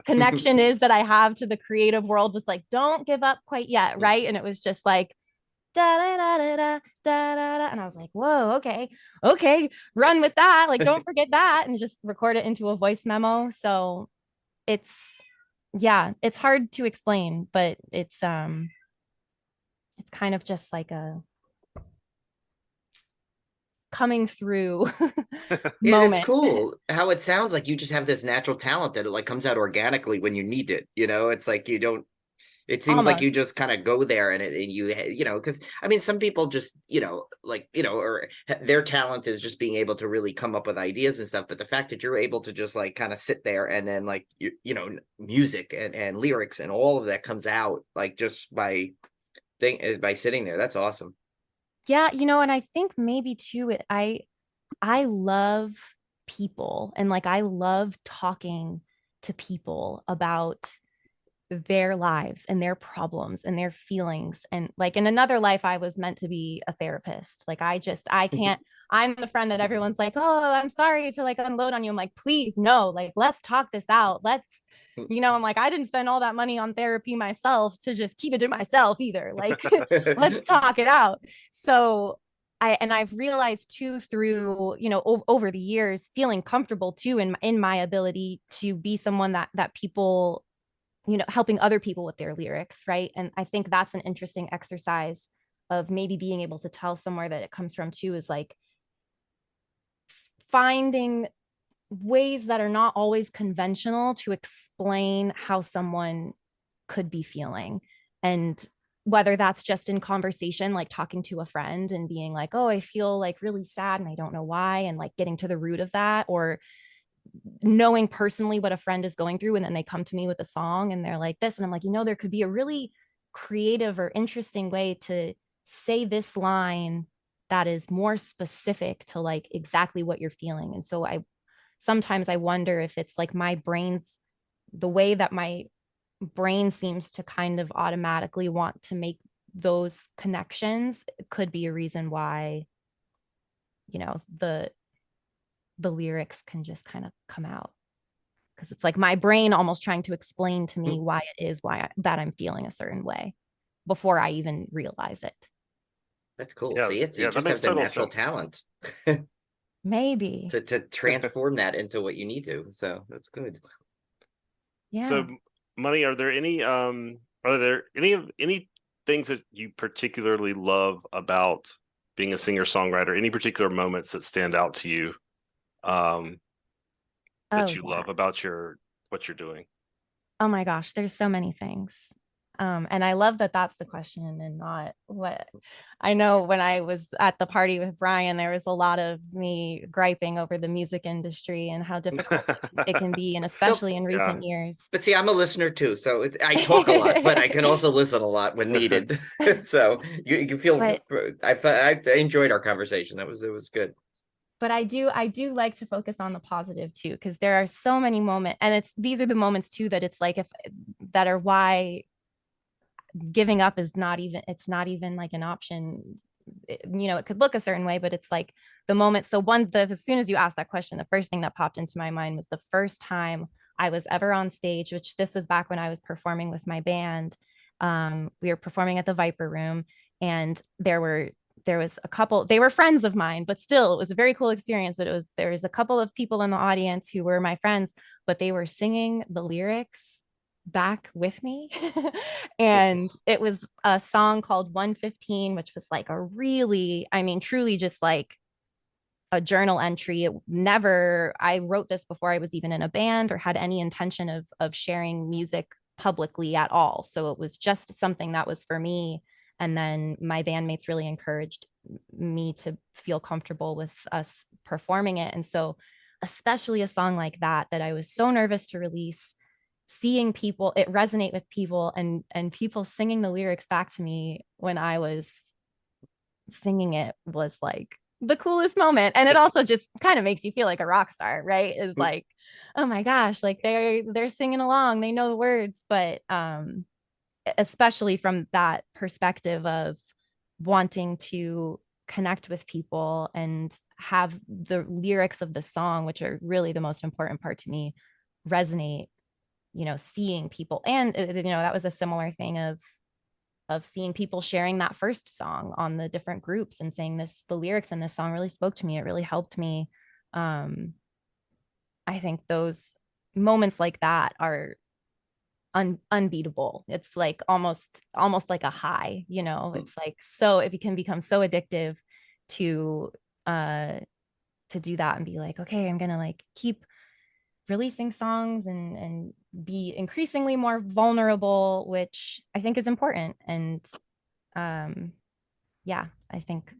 connection is that I have to the creative world was like, don't give up quite yet, right? And it was just like, da da da da da da da, and I was like, whoa, okay, run with that, like don't forget that, and just record it into a voice memo. So it's hard to explain, but it's kind of just like a coming through Yeah, it's moment. cool how it sounds like you just have this natural talent that it like comes out organically when you need it. It's like you don't. It seems like you just kind of go there and because I mean, some people just, or their talent is just being able to really come up with ideas and stuff. But the fact that you're able to just like kind of sit there and then like, music and lyrics and all of that comes out like just by sitting there. That's awesome. Yeah. And I think maybe too, I love people, and like, I love talking to people about their lives and their problems and their feelings. And like in another life, I was meant to be a therapist. Like I can't, I'm the friend that everyone's like, oh, I'm sorry to like unload on you. I'm like, please, no, like, let's talk this out. I'm like, I didn't spend all that money on therapy myself to just keep it to myself either. Like, let's talk it out. So I've realized too through, over the years, feeling comfortable too in my ability to be someone that people, helping other people with their lyrics, right? And I think that's an interesting exercise of maybe being able to tell somewhere that it comes from too, is like finding ways that are not always conventional to explain how someone could be feeling. And whether that's just in conversation, like talking to a friend and being like, oh, I feel like really sad and I don't know why, and like getting to the root of that, or knowing personally what a friend is going through, and then they come to me with a song and they're like this, and I'm like, there could be a really creative or interesting way to say this line that is more specific to like exactly what you're feeling. And so sometimes I wonder if it's like the way that my brain seems to kind of automatically want to make those connections could be a reason why the lyrics can just kind of come out, because it's like my brain almost trying to explain to me why it is that I'm feeling a certain way before I even realize it. That's cool. Yeah, See, you that just makes have the total natural sense. talent Maybe. to transform that into what you need to. So that's good. Yeah. So, Munny, are there any things that you particularly love about being a singer-songwriter? Any particular moments that stand out to you that you love about what you're doing? Oh my gosh, there's so many things. And I love that that's the question and not what. I know when I was at the party with Brian, there was a lot of me griping over the music industry and how difficult it can be, and especially in recent years. But see, I'm a listener too, so I talk a lot, but I can also listen a lot when needed. So you can feel. I enjoyed our conversation. It was good. But I do like to focus on the positive too, because there are so many moments, and these are the moments too that it's like that are why giving up is not even like an option. It could look a certain way, but it's like the moment. So as soon as you asked that question, the first thing that popped into my mind was the first time I was ever on stage, which this was back when I was performing with my band. We were performing at the Viper Room, and there was a couple, they were friends of mine, but still it was a very cool experience. There was a couple of people in the audience who were my friends, but they were singing the lyrics back with me. And it was a song called 115, which was like truly just like a journal entry. I wrote this before I was even in a band or had any intention of sharing music publicly at all. So it was just something that was for me. And then my bandmates really encouraged me to feel comfortable with us performing it. And so especially a song like that I was so nervous to release, seeing people it resonate with people, and people singing the lyrics back to me when I was singing it was like the coolest moment. And it also just kind of makes you feel like a rock star, right? It's like, oh my gosh, like they're singing along, they know the words. But especially from that perspective of wanting to connect with people and have the lyrics of the song, which are really the most important part to me, resonate, seeing people. And that was a similar thing of seeing people sharing that first song on the different groups and saying the lyrics in this song really spoke to me, it really helped me. I think those moments like that are unbeatable. It's like almost like a high, it's like, so it can become so addictive to do that and be like, okay, I'm gonna like keep releasing songs and be increasingly more vulnerable, which I think is important. And yeah, I think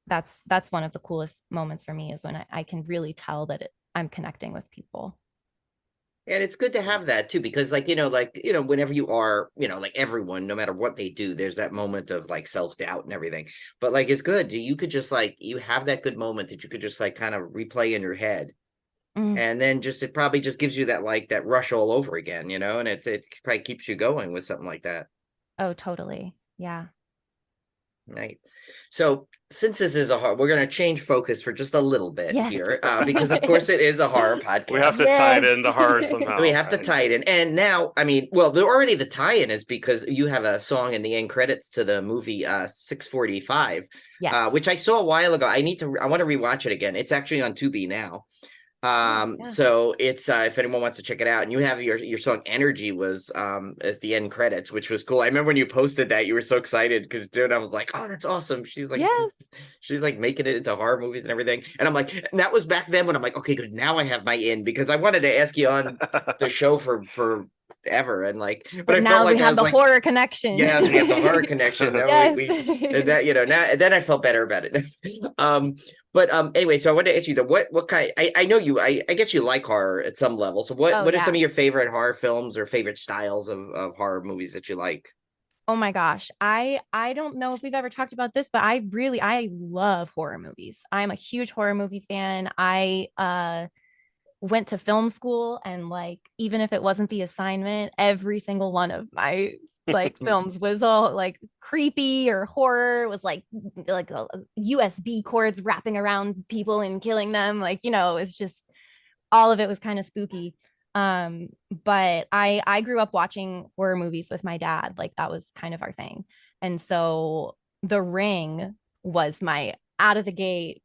that's one of the coolest moments for me, is when I can really tell that I'm connecting with people. And it's good to have that too, because whenever you are, like everyone, no matter what they do, there's that moment of like self-doubt and everything. But like, it's good. You could just like, you have that good moment that you could just like kind of replay in your head. And then it probably just gives you that like that rush all over again, and it probably keeps you going with something like that. Oh, totally. Yeah. Nice. So since this is we're going to change focus for just a little bit Yes. here, because of course it is a horror podcast. We have to tie it into horror somehow. We have to tie it in. And now, I mean, well, already the tie-in is because you have a song in the end credits to the movie 645, Yes. which I saw a while ago. I want to rewatch it again. It's actually on Tubi now. Yeah. So it's if anyone wants to check it out, and you have your song Energy was as the end credits, which was cool. I remember when you posted that, you were so excited because dude, I was like, oh, that's awesome. She's like, yes. she's like making it into horror movies and everything. And I'm like, and that was back then when I'm like, okay, good, now I have my in, because I wanted to ask you on the show for ever, and like, but I now felt like we have the like, horror connection. Yes, we have the horror connection. Now Yes. and that, now, and then I felt better about it. But anyway, so I wanted to ask you what kind, I know you, I guess you like horror at some level. So what are some of your favorite horror films or favorite styles of horror movies that you like? Oh my gosh. I don't know if we've ever talked about this, but I love horror movies. I'm a huge horror movie fan. I went to film school, and like, even if it wasn't the assignment, every single one of my like films was all like creepy or horror. It was like USB cords wrapping around people and killing them. Like, it's just, all of it was kind of spooky. But I grew up watching horror movies with my dad. Like, that was kind of our thing. And so The Ring was my out of the gate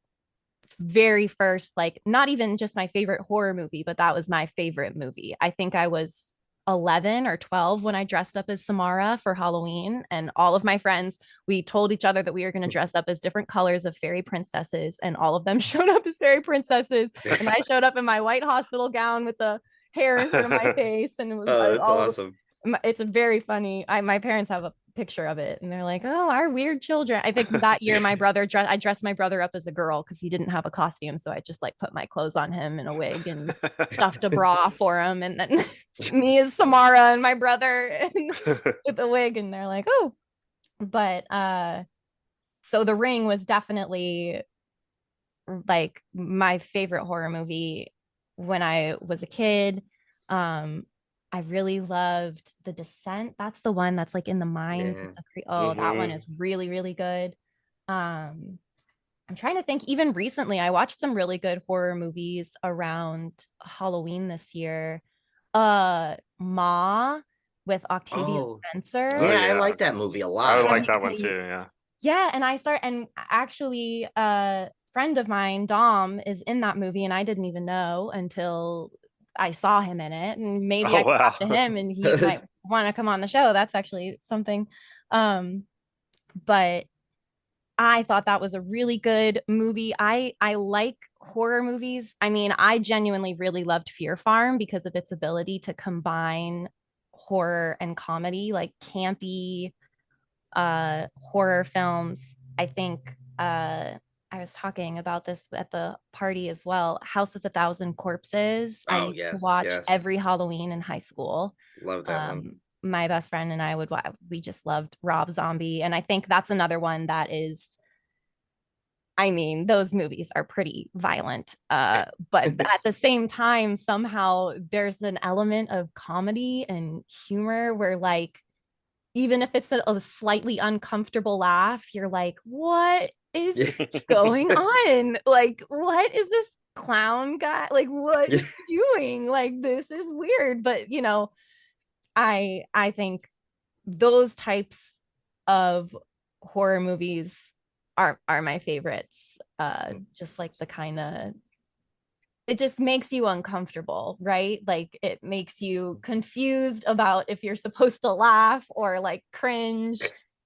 very first, like, not even just my favorite horror movie, but that was my favorite movie. I think I was 11 or 12 when I dressed up as Samara for Halloween, and all of my friends, we told each other that we were going to dress up as different colors of fairy princesses, and all of them showed up as fairy princesses, and I showed up in my white hospital gown with the hair in front of my face, and it was that's awesome. It's a very funny. My parents have a picture of it, and they're like, "Oh, our weird children." I think that year I dressed my brother up as a girl because he didn't have a costume, so I just like put my clothes on him in a wig and stuffed a bra for him, and then me as Samara and my brother with a wig, and they're like, "Oh." But so The Ring was definitely like my favorite horror movie when I was a kid. I really loved The Descent. That's the one that's like in the mines. Yeah. That one is really, really good. I'm trying to think, even recently, I watched some really good horror movies around Halloween this year. Ma with Octavia Spencer. Yeah, I like that movie a lot. I like that one too, yeah. Yeah, and actually a friend of mine, Dom, is in that movie, and I didn't even know until I saw him in it, and maybe I could talk to him and he might want to come on the show. That's actually something. But I thought that was a really good movie. I like horror movies. I mean, I genuinely really loved Fear Farm because of its ability to combine horror and comedy, like campy horror films. I think I was talking about this at the party as well. House of a Thousand Corpses. I Oh, used to yes, watch yes. every Halloween in high school. Love that one. My best friend and I we just loved Rob Zombie. And I think that's another one that is, I mean, those movies are pretty violent. But at the same time, somehow there's an element of comedy and humor where, like, even if it's a slightly uncomfortable laugh, you're like, what is going on? Like, what is this clown guy? Like, what is he doing? Like, this is weird. But I think those types of horror movies are my favorites. Just like the kind of, it just makes you uncomfortable, right? Like it makes you confused about if you're supposed to laugh or like cringe.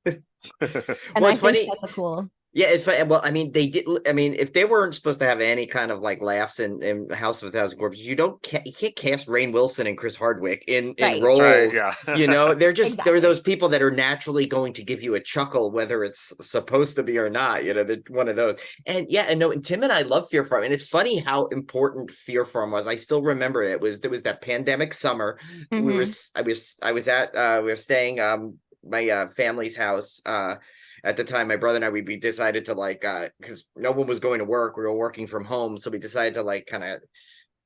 And Well, I it's think funny. that's cool. Yeah, it's funny. Well, I mean, they did. I mean, if they weren't supposed to have any kind of like laughs in House of a Thousand Corpses, you can't cast Rainn Wilson and Chris Hardwick in Right. roles. Right, yeah. You know, they're Exactly. those people that are naturally going to give you a chuckle, whether it's supposed to be or not. You know, they're one of those. And yeah, and no, and Tim and I love Fear Farm, and it's funny how important Fear Farm was. I still remember it. There was that pandemic summer. Mhm. I was at we were staying my family's house at the time. My brother and I, we decided to like because no one was going to work, we were working from home, so we decided to like kind of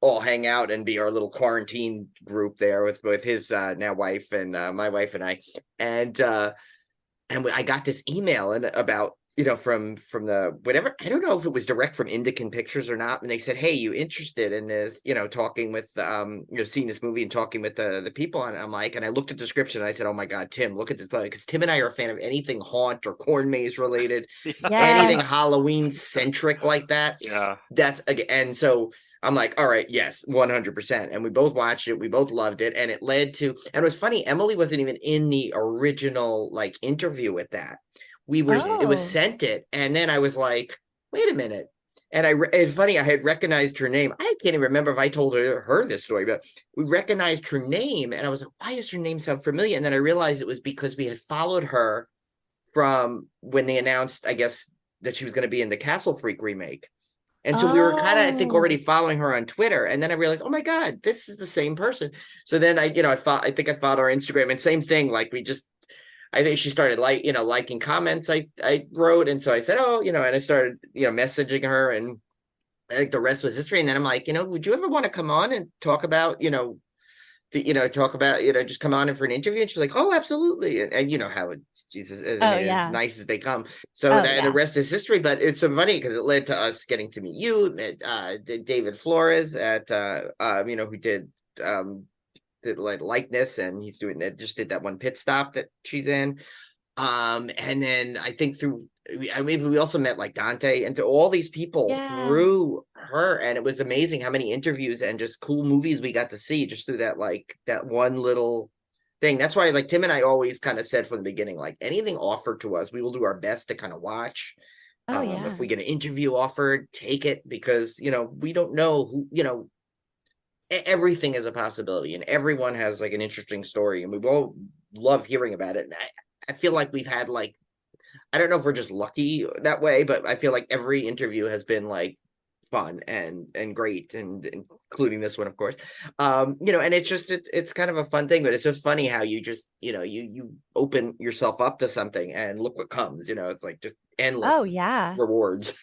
all hang out and be our little quarantine group there with his now wife and my wife and I. And I got this email and about, you know, from the whatever, I don't know if it was direct from Indican Pictures or not, and they said, hey, you interested in this, you know, talking with you know, seeing this movie and talking with the people. And I'm like, and I looked at the description and I said, oh my god, Tim, look at this movie, because Tim and I are a fan of anything haunt or corn maze related, anything Yes. Halloween centric like that. Yeah. That's again, and so I'm like, all right, yes, 100%. And we both watched it. We both loved it. And it led to, and it was funny, Emily wasn't even in the original like interview with that. It was Oh. sent it. And then I was like, wait a minute. And it's funny, I had recognized her name. I can't even remember if I told her this story, but we recognized her name. And I was like, why does her name sound familiar? And then I realized it was because we had followed her from when they announced, I guess, that she was going to be in the Castle Freak remake. And so we were kind of, I think, already Oh. following her on Twitter. And then I realized, oh my God, this is the same person. So then I, you know, I think I followed her Instagram, and same thing. Like I think she started liking comments I wrote. And so I said, oh, you know, and I started, you know, messaging her, and I think the rest was history. And then I'm like, you know, would you ever want to come on and talk about, you know, just come on in for an interview? And she's like, oh, absolutely. And you know how Jesus, I Oh mean, as yeah. nice as they come. So Oh the yeah. rest is history. But it's so funny because it led to us getting to meet you, David Flores at, you know, who did like likeness, and he's doing that, just did that one pit stop that she's in. And then I think I mean, we also met like Dante and to all these people Yeah. through her, and it was amazing how many interviews and just cool movies we got to see just through that one little thing. That's why like Tim and I always kind of said from the beginning, like anything offered to us, we will do our best to kind of watch. Oh If yeah. we get an interview offered, take it, because you know we don't know who, you know, everything is a possibility, and everyone has like an interesting story, and we all love hearing about it. And I feel like we've had like, I don't know if we're just lucky that way, but I feel like every interview has been like fun and great, and including this one, of course. You know, and it's kind of a fun thing, but it's just funny how you just, you know, you open yourself up to something and look what comes, you know, it's like just Oh endless yeah. rewards.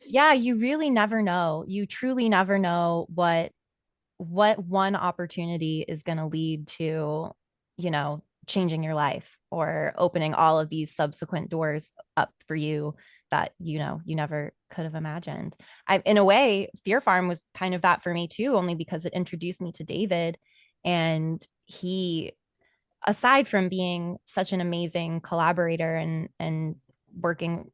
Yeah, you really never know. You truly never know what one opportunity is going to lead to, you know, changing your life or opening all of these subsequent doors up for you that, you know, you never could have imagined. In a way, Fear Farm was kind of that for me too, only because it introduced me to David. And he, aside from being such an amazing collaborator and working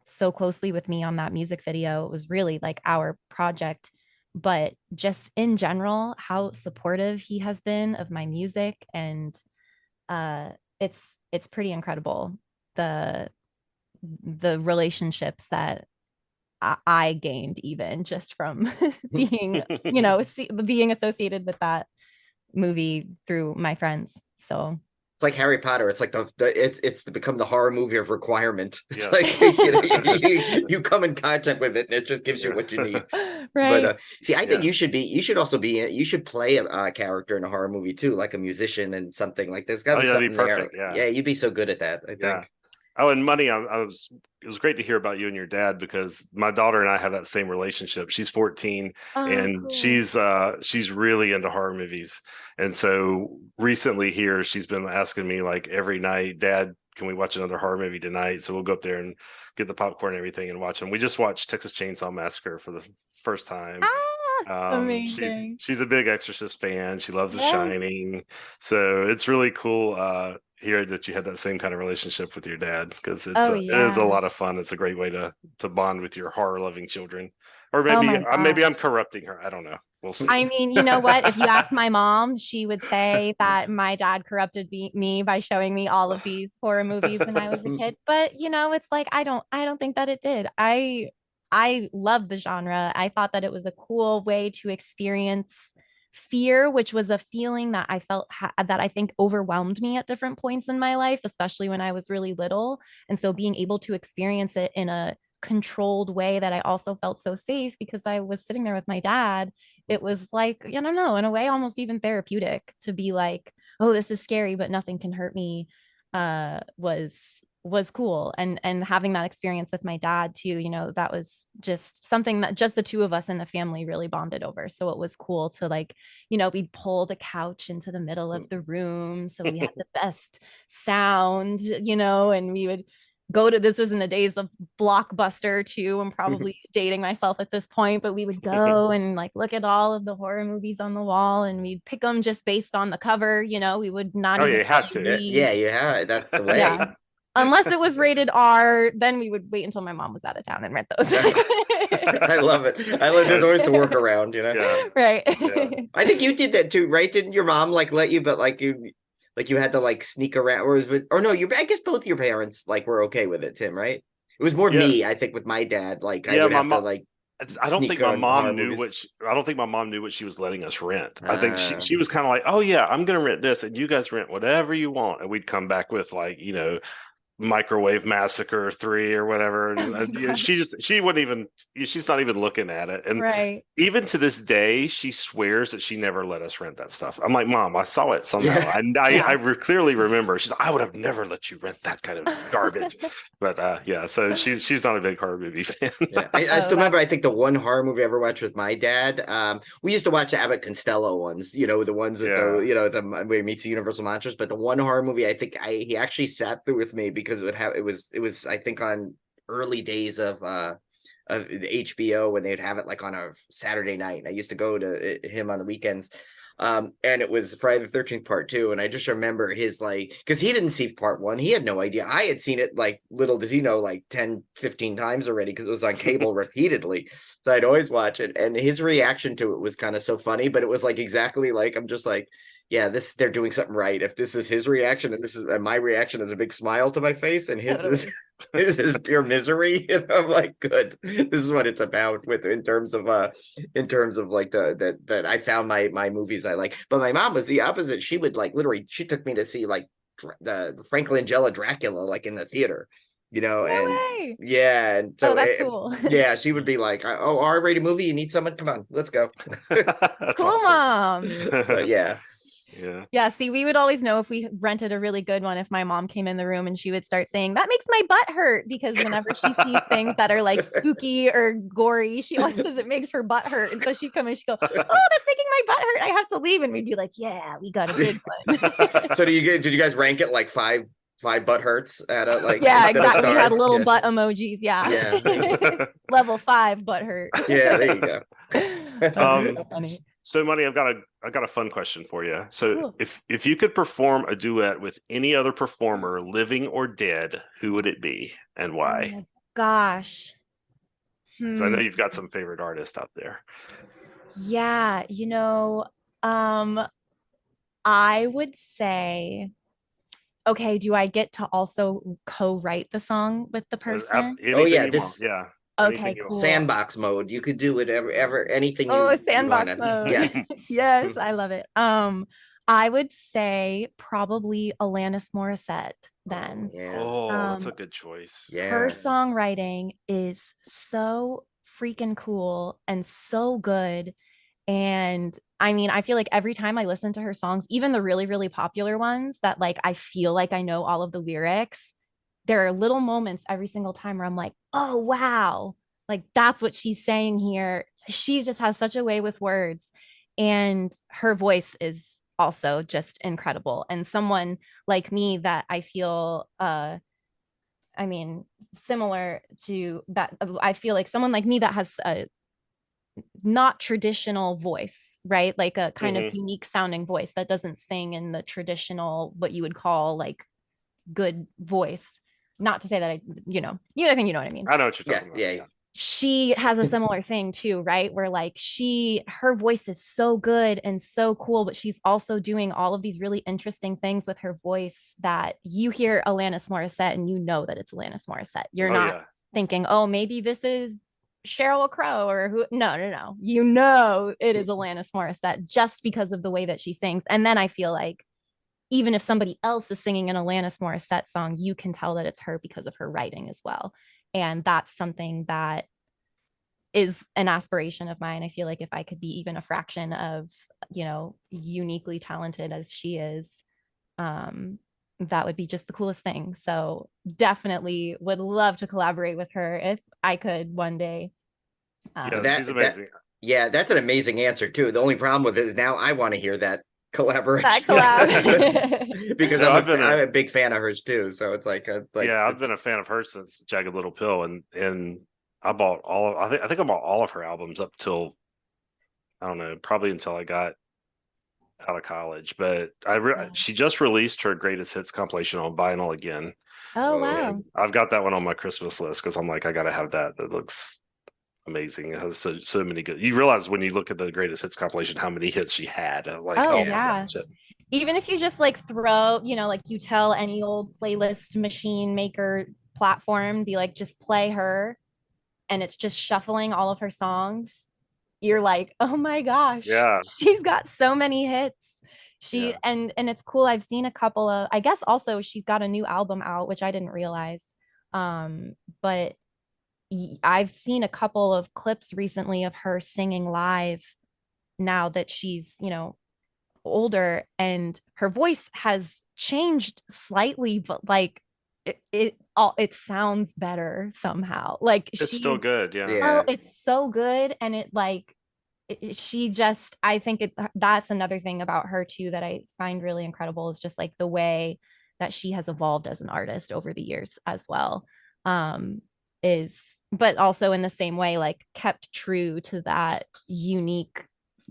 so closely with me on that music video, it was really like our project. But just in general, how supportive he has been of my music, and uh it's pretty incredible, the the relationships that I gained even just from being, being associated with that movie through my friends. So It's like Harry Potter. It's like it's to become the horror movie of requirement. It's Yes. like you come in contact with it, and it just gives you what you need. Right. But see, I think Yeah. you should also you should play a character in a horror movie too, like a musician and something like there's got to Oh be yeah, that'd something be there. perfect. Yeah. Yeah, you'd be so good at that. I Yeah. think. Oh, and Munny, it was great to hear about you and your dad because my daughter and I have that same relationship. She's 14 Oh, and cool. she's really into horror movies. And so recently here, she's been asking me like every night, Dad, can we watch another horror movie tonight? So we'll go up there and get the popcorn and everything and watch them. We just watched Texas Chainsaw Massacre for the first time. Amazing. She's a big Exorcist fan. She loves The Yes. Shining. So it's really cool hear that you had that same kind of relationship with your dad because it is a yeah. lot of fun. It's a great way to bond with your horror loving children. Or Oh maybe my maybe I'm gosh. corrupting her. I don't know. We'll see. I mean, you know what? If you ask my mom, she would say that my dad corrupted me by showing me all of these horror movies when I was a kid. But you know, it's like I don't think that it did. I love the genre. I thought that it was a cool way to experience fear, which was a feeling that I felt that I think overwhelmed me at different points in my life, especially when I was really little. And so being able to experience it in a controlled way that I also felt so safe because I was sitting there with my dad, it was like, I don't know, in a way almost even therapeutic to be like, oh, this is scary, but nothing can hurt me, was cool. And having that experience with my dad too, that was just something that just the two of us in the family really bonded over. So it was cool to like, we'd pull the couch into the middle of the room so we had the best sound, and we would go to, this was in the days of Blockbuster too. I'm probably dating myself at this point, but we would go and like look at all of the horror movies on the wall and we'd pick them just based on the cover. We would not Oh, even yeah, you have really to. Yeah, read. yeah, that's the way. Yeah. Unless it was rated R, then we would wait until my mom was out of town and rent those. I love it. There's always the workaround, Yeah. Right. Yeah. I think you did that too, right? Didn't your mom like let you, but like you had to like sneak around, or no? I guess both your parents like were okay with it, Tim, right? It was more Yeah. me, I think, with my dad. Like I Yeah, would my have to mom. like I don't sneak think my on horror mom knew movies. I don't think my mom knew what she was letting us rent. I think Ah. she was kind of like, oh yeah, I'm gonna rent this, and you guys rent whatever you want, and we'd come back with like Microwave Massacre 3 or whatever, Oh and my God. she wouldn't even, she's not even looking at it, and Right. even to this day she swears that she never let us rent that stuff. I'm like, Mom, I saw it somehow. Clearly remember. She's like, I would have never let you rent that kind of garbage. But yeah, so she's not a big horror movie fan. Yeah, I Oh, still remember. that's I think the one horror movie I ever watched with my dad. We used to watch the Abbott Costello ones. The ones with Yeah. the where he meets the Universal monsters. But the one horror movie I think he actually sat through with me because it was I think on early days of the HBO when they'd have it like on a Saturday night. And I used to go to him on the weekends. And it was Friday the 13th part 2. And I just remember his like, because he didn't see part 1. He had no idea. I had seen it like little did he know like 10, 15 times already because it was on cable repeatedly. So I'd always watch it. And his reaction to it was kind of so funny, but it was like exactly like, I'm just like, yeah, they're doing something right. If this is his reaction and my reaction is a big smile to my face and his totally. is pure misery, I'm like, good. This is what it's about in terms of like that I found my movies I like. But my mom was the opposite. She would like literally she took me to see like the Frank Langella Dracula like in the theater. No And way. yeah, and so That's cool. yeah, she would be like, "Oh, R-rated movie, you need someone? Come on, let's go." That's Cool, awesome. Mom. So, yeah. Yeah. Yeah, see, we would always know if we rented a really good one if my mom came in the room and she would start saying, that makes my butt hurt. Because whenever she sees things that are like spooky or gory, she always says it makes her butt hurt. And so she'd come in, she'd go, oh, that's making my butt hurt. I have to leave. And we'd be like, yeah, we got a good one. So did you guys rank it like five butt hurts at a like Yeah, instead of exactly. We had stars? little Yeah. butt emojis. Yeah. Yeah. Level 5 butt hurt. Yeah, there you go. That's so funny. So, Munny, I've got a fun question for you. So, Cool. if you could perform a duet with any other performer, living or dead, who would it be and Oh why? my gosh. 'Cause I know you've got some favorite artists out there. Yeah, I would say, okay, do I get to also co-write the song with the person? Anything Oh, yeah, you want. Yeah. Okay, Anything you want. cool. Sandbox mode. You could do whatever, anything you Oh, you sandbox wanna. mode. Yeah. Yes, I love it. I would say probably Alanis Morissette then. Yeah. Oh, that's a Um, good choice. her Yeah. songwriting is so freaking cool and so good. And I mean, I feel like every time I listen to her songs, even the really, really popular ones that like I feel like I know all of the lyrics, there are little moments every single time where I'm like, oh, wow, like that's what she's saying here. She just has such a way with words. And her voice is also just incredible. And someone like me that I feel, I mean, similar to that, I feel like someone like me that has a not traditional voice, right? Like a kind of Hmm. unique sounding voice that doesn't sing in the traditional, what you would call like good voice. Not to say that I think you know what I mean. I know what you're Yeah. talking about. Yeah. Yeah. She has a similar thing too, right? Where like her voice is so good and so cool, but she's also doing all of these really interesting things with her voice that you hear Alanis Morissette and you know that it's Alanis Morissette. You're Oh not yeah. thinking, oh, maybe this is Cheryl Crow or who. No, no, no. You know it is Alanis Morissette just because of the way that she sings. And then I feel like even if somebody else is singing an Alanis Morissette song, you can tell that it's her because of her writing as well. And that's something that is an aspiration of mine. I feel like if I could be even a fraction of, uniquely talented as she is, that would be just the coolest thing. So definitely would love to collaborate with her if I could one day. Yeah, she's That amazing. yeah, that's an amazing answer too. The only problem with it is now I want to hear that That collaboration collab. because No, I'm a big fan of hers too. So it's like I've been a fan of hers since Jagged Little Pill, and I bought I think I bought all of her albums up till, I don't know, probably until I got out of college. But Yeah. she just released her greatest hits compilation on vinyl again, Oh, oh, wow. and I've got that one on my Christmas list because I'm like, I gotta have that. It looks amazing. It has so many good. You realize when you look at the greatest hits compilation how many hits she had. Like, Oh, oh my yeah. yeah. gosh. Even if you just like throw, like you tell any old playlist machine maker platform, be like, just play her and it's just shuffling all of her songs. You're like, oh my gosh, Yeah, she's got so many hits. yeah. And it's cool. I've seen a couple of, I guess also she's got a new album out, which I didn't realize. But I've seen a couple of clips recently of her singing live now that she's, older, and her voice has changed slightly, but like it sounds better somehow. Like It's still good. Yeah. Yeah. it's so good. And it like she just, I think that's another thing about her too that I find really incredible is just like the way that she has evolved as an artist over the years as well. um is But also in the same way like kept true to that unique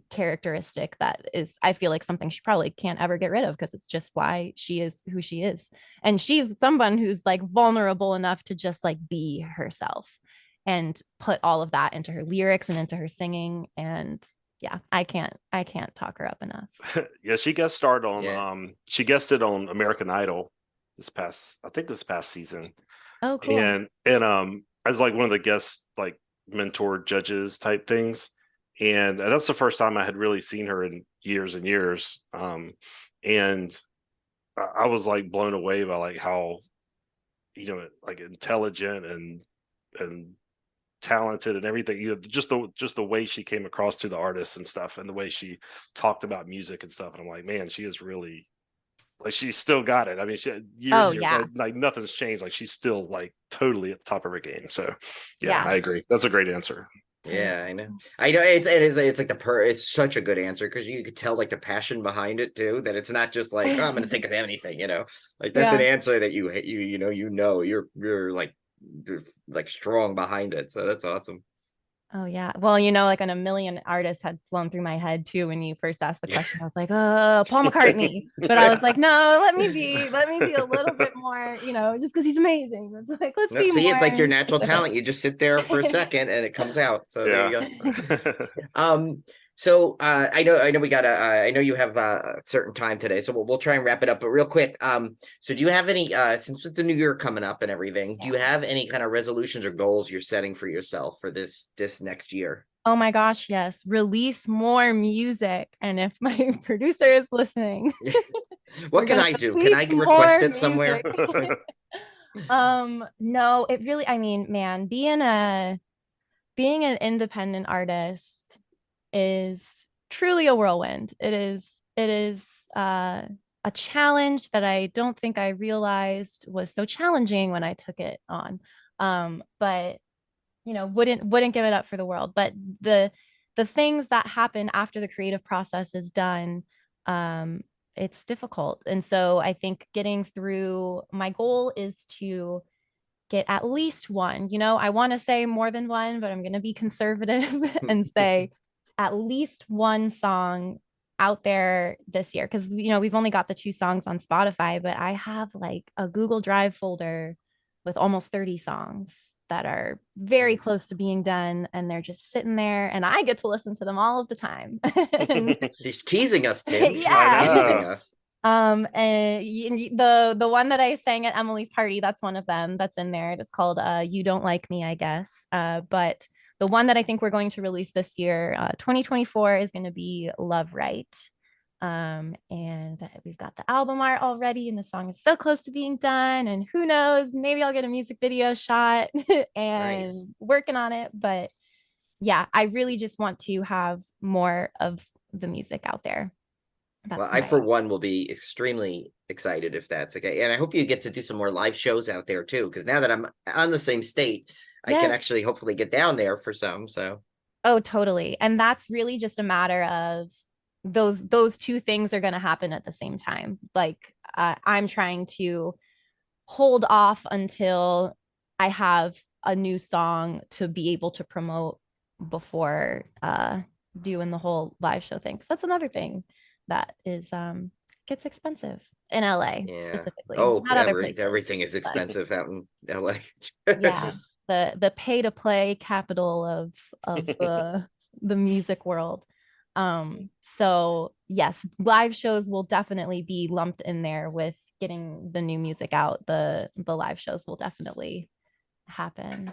characteristic that is, I feel like, something she probably can't ever get rid of because it's just why she is who she is. And she's someone who's like vulnerable enough to just like be herself and put all of that into her lyrics and into her singing. And yeah, I can't talk her up enough. Yeah, she guest starred on Yeah. she guested on American Idol this past season. Oh, cool. And as like one of the guest like mentor judges type things. And that's the first time I had really seen her in years and years. And I was like blown away by like how, like intelligent and talented and everything. Just the way she came across to the artists and stuff, and the way she talked about music and stuff. And I'm like, man, she is really like, she's still got it. I mean, she Oh, years, yeah. like nothing's changed. Like she's still like totally at the top of her game. So yeah, Yeah. I agree. That's a great answer. Totally. Yeah, I know. I know it's like it's such a good answer because you could tell like the passion behind it too, that it's not just like, oh, I'm gonna think of anything, like that's an Yeah. answer that you're like strong behind it. So that's awesome. Oh yeah. Well, like when a million artists had flown through my head too when you first asked the question. I was like, Paul McCartney. But I was like, no, let me be a little bit more, just because he's amazing. It's like, let's Now, be see, more it's like your natural specific. talent. You just sit there for a second and it comes out. So there you Yeah. go. So I know we got I know you have a certain time today, so we'll try and wrap it up. But real quick, so do you have any since with the new year coming up and everything, do you have any kind of resolutions or goals you're setting for yourself for this next year? Oh my gosh, yes. Release more music. And if my producer is listening, What we're can gonna I do? Can I release request more it somewhere? music. No, it really, I mean, man, being an independent artist is truly a whirlwind. It is a challenge that I don't think I realized was so challenging when I took it on. But wouldn't give it up for the world. But the things that happen after the creative process is done, um, it's difficult. And so I think getting through, my goal is to get at least one. I want to say more than one, but I'm going to be conservative and say at least one song out there this year, because we've only got the 2 songs on Spotify, but I have like a Google Drive folder with almost 30 songs that are very Nice. close to being done, and they're just sitting there and I get to listen to them all of the time. And She's teasing us, Tim. She's yeah. teasing us. And the one that I sang at Emily's party, that's one of them that's in there. It's called You Don't Like Me, I guess. But the one that I think we're going to release this year, 2024, is going to be Love Right. And we've got the album art already, and the song is so close to being done. And who knows, maybe I'll get a music video shot and Nice. working on it. But yeah, I really just want to have more of the music out there. Well, That's I, for my one, will be extremely excited if that's okay. And I hope you get to do some more live shows out there too, because now that I'm on the same state, I can yeah. actually hopefully get down there for some. So Oh, totally. And that's really just a matter of those 2 things are going to happen at the same time. Like I'm trying to hold off until I have a new song to be able to promote before doing the whole live show thing. So that's another thing that is gets expensive in LA yeah. specifically, Oh, not other places. everything is But expensive out in LA. yeah, the pay to play capital of the music world. So yes, live shows will definitely be lumped in there with getting the new music out. The live shows will definitely happen.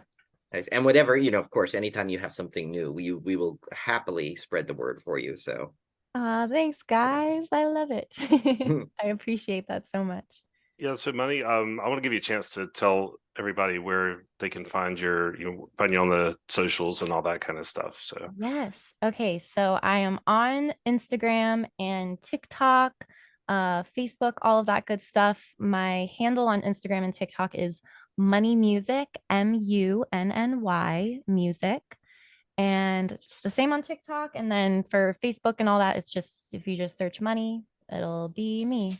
Nice. And whatever, of course, anytime you have something new, we will happily spread the word for you. So Thanks, guys. I love it. Hmm. I appreciate that so much. Yeah, so Money, I want to give you a chance to tell everybody where they can find find you on the socials and all that kind of stuff. So Yes. Okay. So I am on Instagram and TikTok, Facebook, all of that good stuff. My handle on Instagram and TikTok is Munny Music, Munny Music. And it's the same on TikTok. And then for Facebook and all that, it's just if you just search Munny, it'll be me.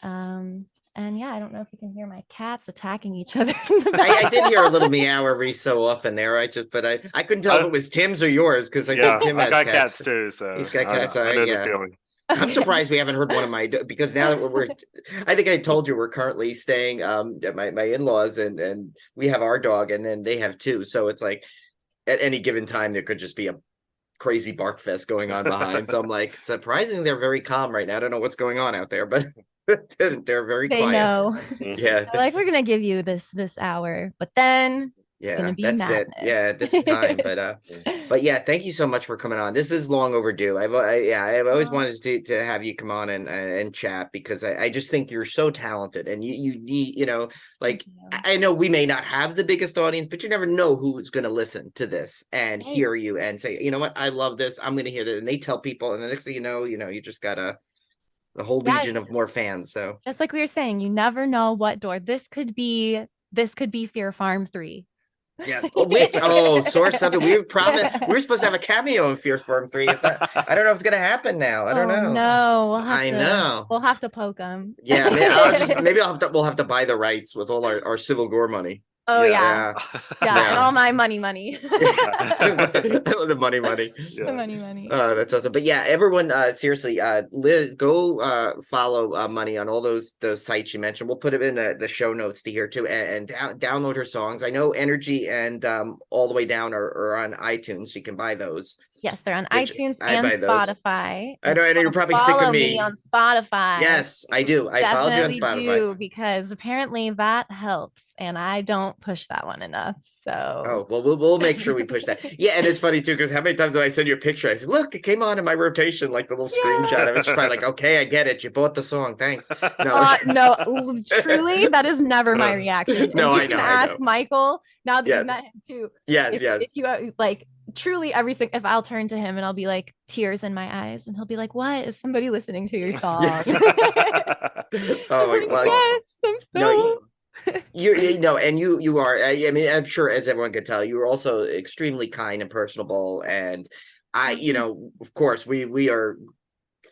And yeah, I don't know if you can hear my cats attacking each other in the I did hear a background. little meow every so often there. But I couldn't tell if it was Tim's or yours because I think Tim I has got cats. cats too, so He's got cats. I All right, know the yeah. feeling. I'm Okay. surprised we haven't heard one of because now that I think I told you we're currently staying at my in-laws and we have our dog and then they have 2. So it's like at any given time there could just be a crazy bark fest going on behind. So I'm like, surprisingly, they're very calm right now. I don't know what's going on out there, but they're very They quiet. know. Yeah. They're like, we're gonna give you this hour, but then it's gonna Yeah, be that's it. Yeah, this is time. But yeah, thank you so much for coming on. This is long overdue. I've always Oh, wanted to have you come on and chat because I just think you're so talented and you need, like thank you. I know we may not have the biggest audience, but you never know who's going to listen to this and Right. hear you and say, you know what, I love this. I'm going to hear that. And they tell people, and the next thing you just got a whole Yeah, legion of more fans. So just like we were saying, you never know what door this could be Fear Farm 3. yeah. Source of it. We were supposed to have a cameo in Fear Farm 3. It's not. I don't know if it's gonna happen now. I don't Oh know. no, I know. we'll have to poke them. Yeah, we'll have to buy the rights with all our Civil Gore money. Oh yeah. Yeah. Yeah, and all my money. The money. Yeah. The money. That's awesome. But yeah, everyone, seriously, Liz, go follow Money on all those sites you mentioned. We'll put it in the show notes to hear too, and download her songs. I know Energy and All the Way Down are on iTunes, so you can buy those. Yes, they're on which iTunes I and buy those. Spotify. I If know, I you know you're wanna probably sick of follow me. me on Spotify. Yes, I do. I followed you on Definitely Spotify. do, because apparently that helps, and I don't push that one enough. So Oh, well, we'll make sure we push that. Yeah, and it's funny too, because how many times do I send you a picture? I said, look, it came on in my rotation, like the little screenshot of it. She's probably like, okay, I get it. You bought the song. Thanks. No. no, truly, that is never my reaction. No, And you I can know, ask Michael now that Yeah. you've met him too. Yes, yes. If you like truly if I'll turn to him and I'll be like tears in my eyes, and he'll be like, "What is somebody listening to your song?" Yes. I'm my like, well, yes, I'm so. you know, and you are. I mean, I'm sure, as everyone could tell, you are also extremely kind and personable. And you know, of course, we are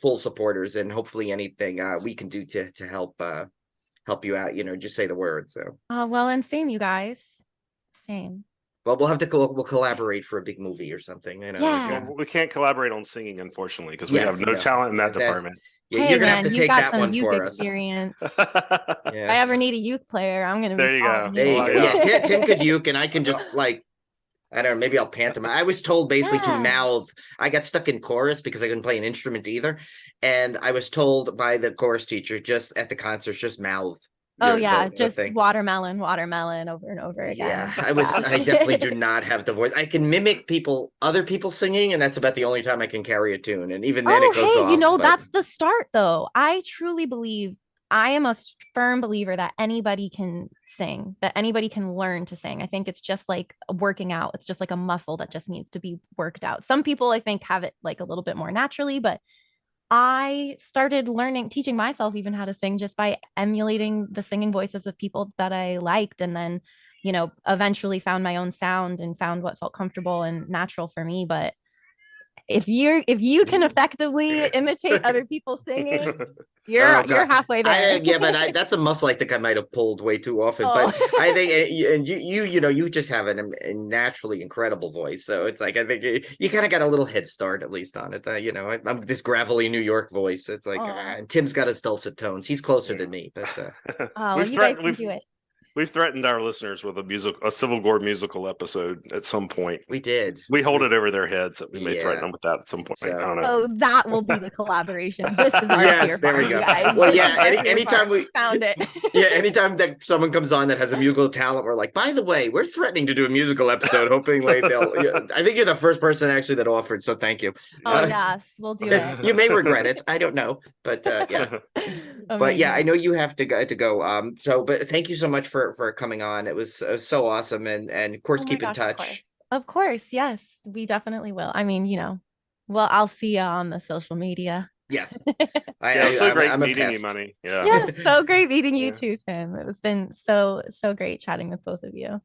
full supporters, and hopefully anything we can do to help you out, you know, just say the word. So Well, and same, you guys, same. well, we'll have to we'll collaborate for a big movie or something, you know. Yeah. Well, we can't collaborate on singing, unfortunately, because we have Yes, no no. talent in that department. Yeah, Hey you're gonna have man, to you take got that some one uke for us. experience. If I Yeah. ever need a uke player, I'm gonna be There you go. calling There you Oh, go. yeah. Yeah, Tim could uke, and I can just like, I don't know, maybe I'll pantomime. I was told basically to Yeah. mouth. I got stuck in chorus because I couldn't play an instrument either, and I was told by the chorus teacher just at the concerts, just mouth. Oh yeah, the just thing. watermelon over and over Yeah, again. I definitely do not have the voice. I can mimic other people singing, and that's about the only time I can carry a tune. And even then it goes Hey, off. But that's the start though. I truly believe, I am a firm believer that anybody can sing, that anybody can learn to sing. I think it's just like working out. It's just like a muscle that just needs to be worked out. Some people I think have it like a little bit more naturally, but I started teaching myself even how to sing just by emulating the singing voices of people that I liked. And then, eventually found my own sound and found what felt comfortable and natural for me. But if you can effectively imitate other people singing, you're halfway there. Yeah, but that's a muscle I think I might have pulled way too often. But I think, and you just have a naturally incredible voice. So it's like I think you kind of got a little head start at least on it. I'm this gravelly New York voice. It's like and Tim's got his dulcet tones. He's closer than me. But well, you guys can do it. We've threatened our listeners with a Civil War musical episode at some point. We did. We hold it over their heads that we may threaten them with that at some point. So, I don't know. Oh, that will be the collaboration. This is our yes, there we go. Guys. Well, yeah. Anytime we found it. Yeah, anytime that someone comes on that has a musical talent, we're like, by the way, we're threatening to do a musical episode, hoping like they'll. I think you're the first person actually that offered, so thank you. Oh yes, we'll do it. You may regret it. I don't know, but yeah. But yeah, I know you have to go. But thank you so much for coming on. It was so awesome, and of course keep in touch. Of course, yes, we definitely will. I mean, well, I'll see you on the social media. Yes, so great meeting you, Munny. Yeah, yes, so great meeting you too, Tim. It's been so great chatting with both of you.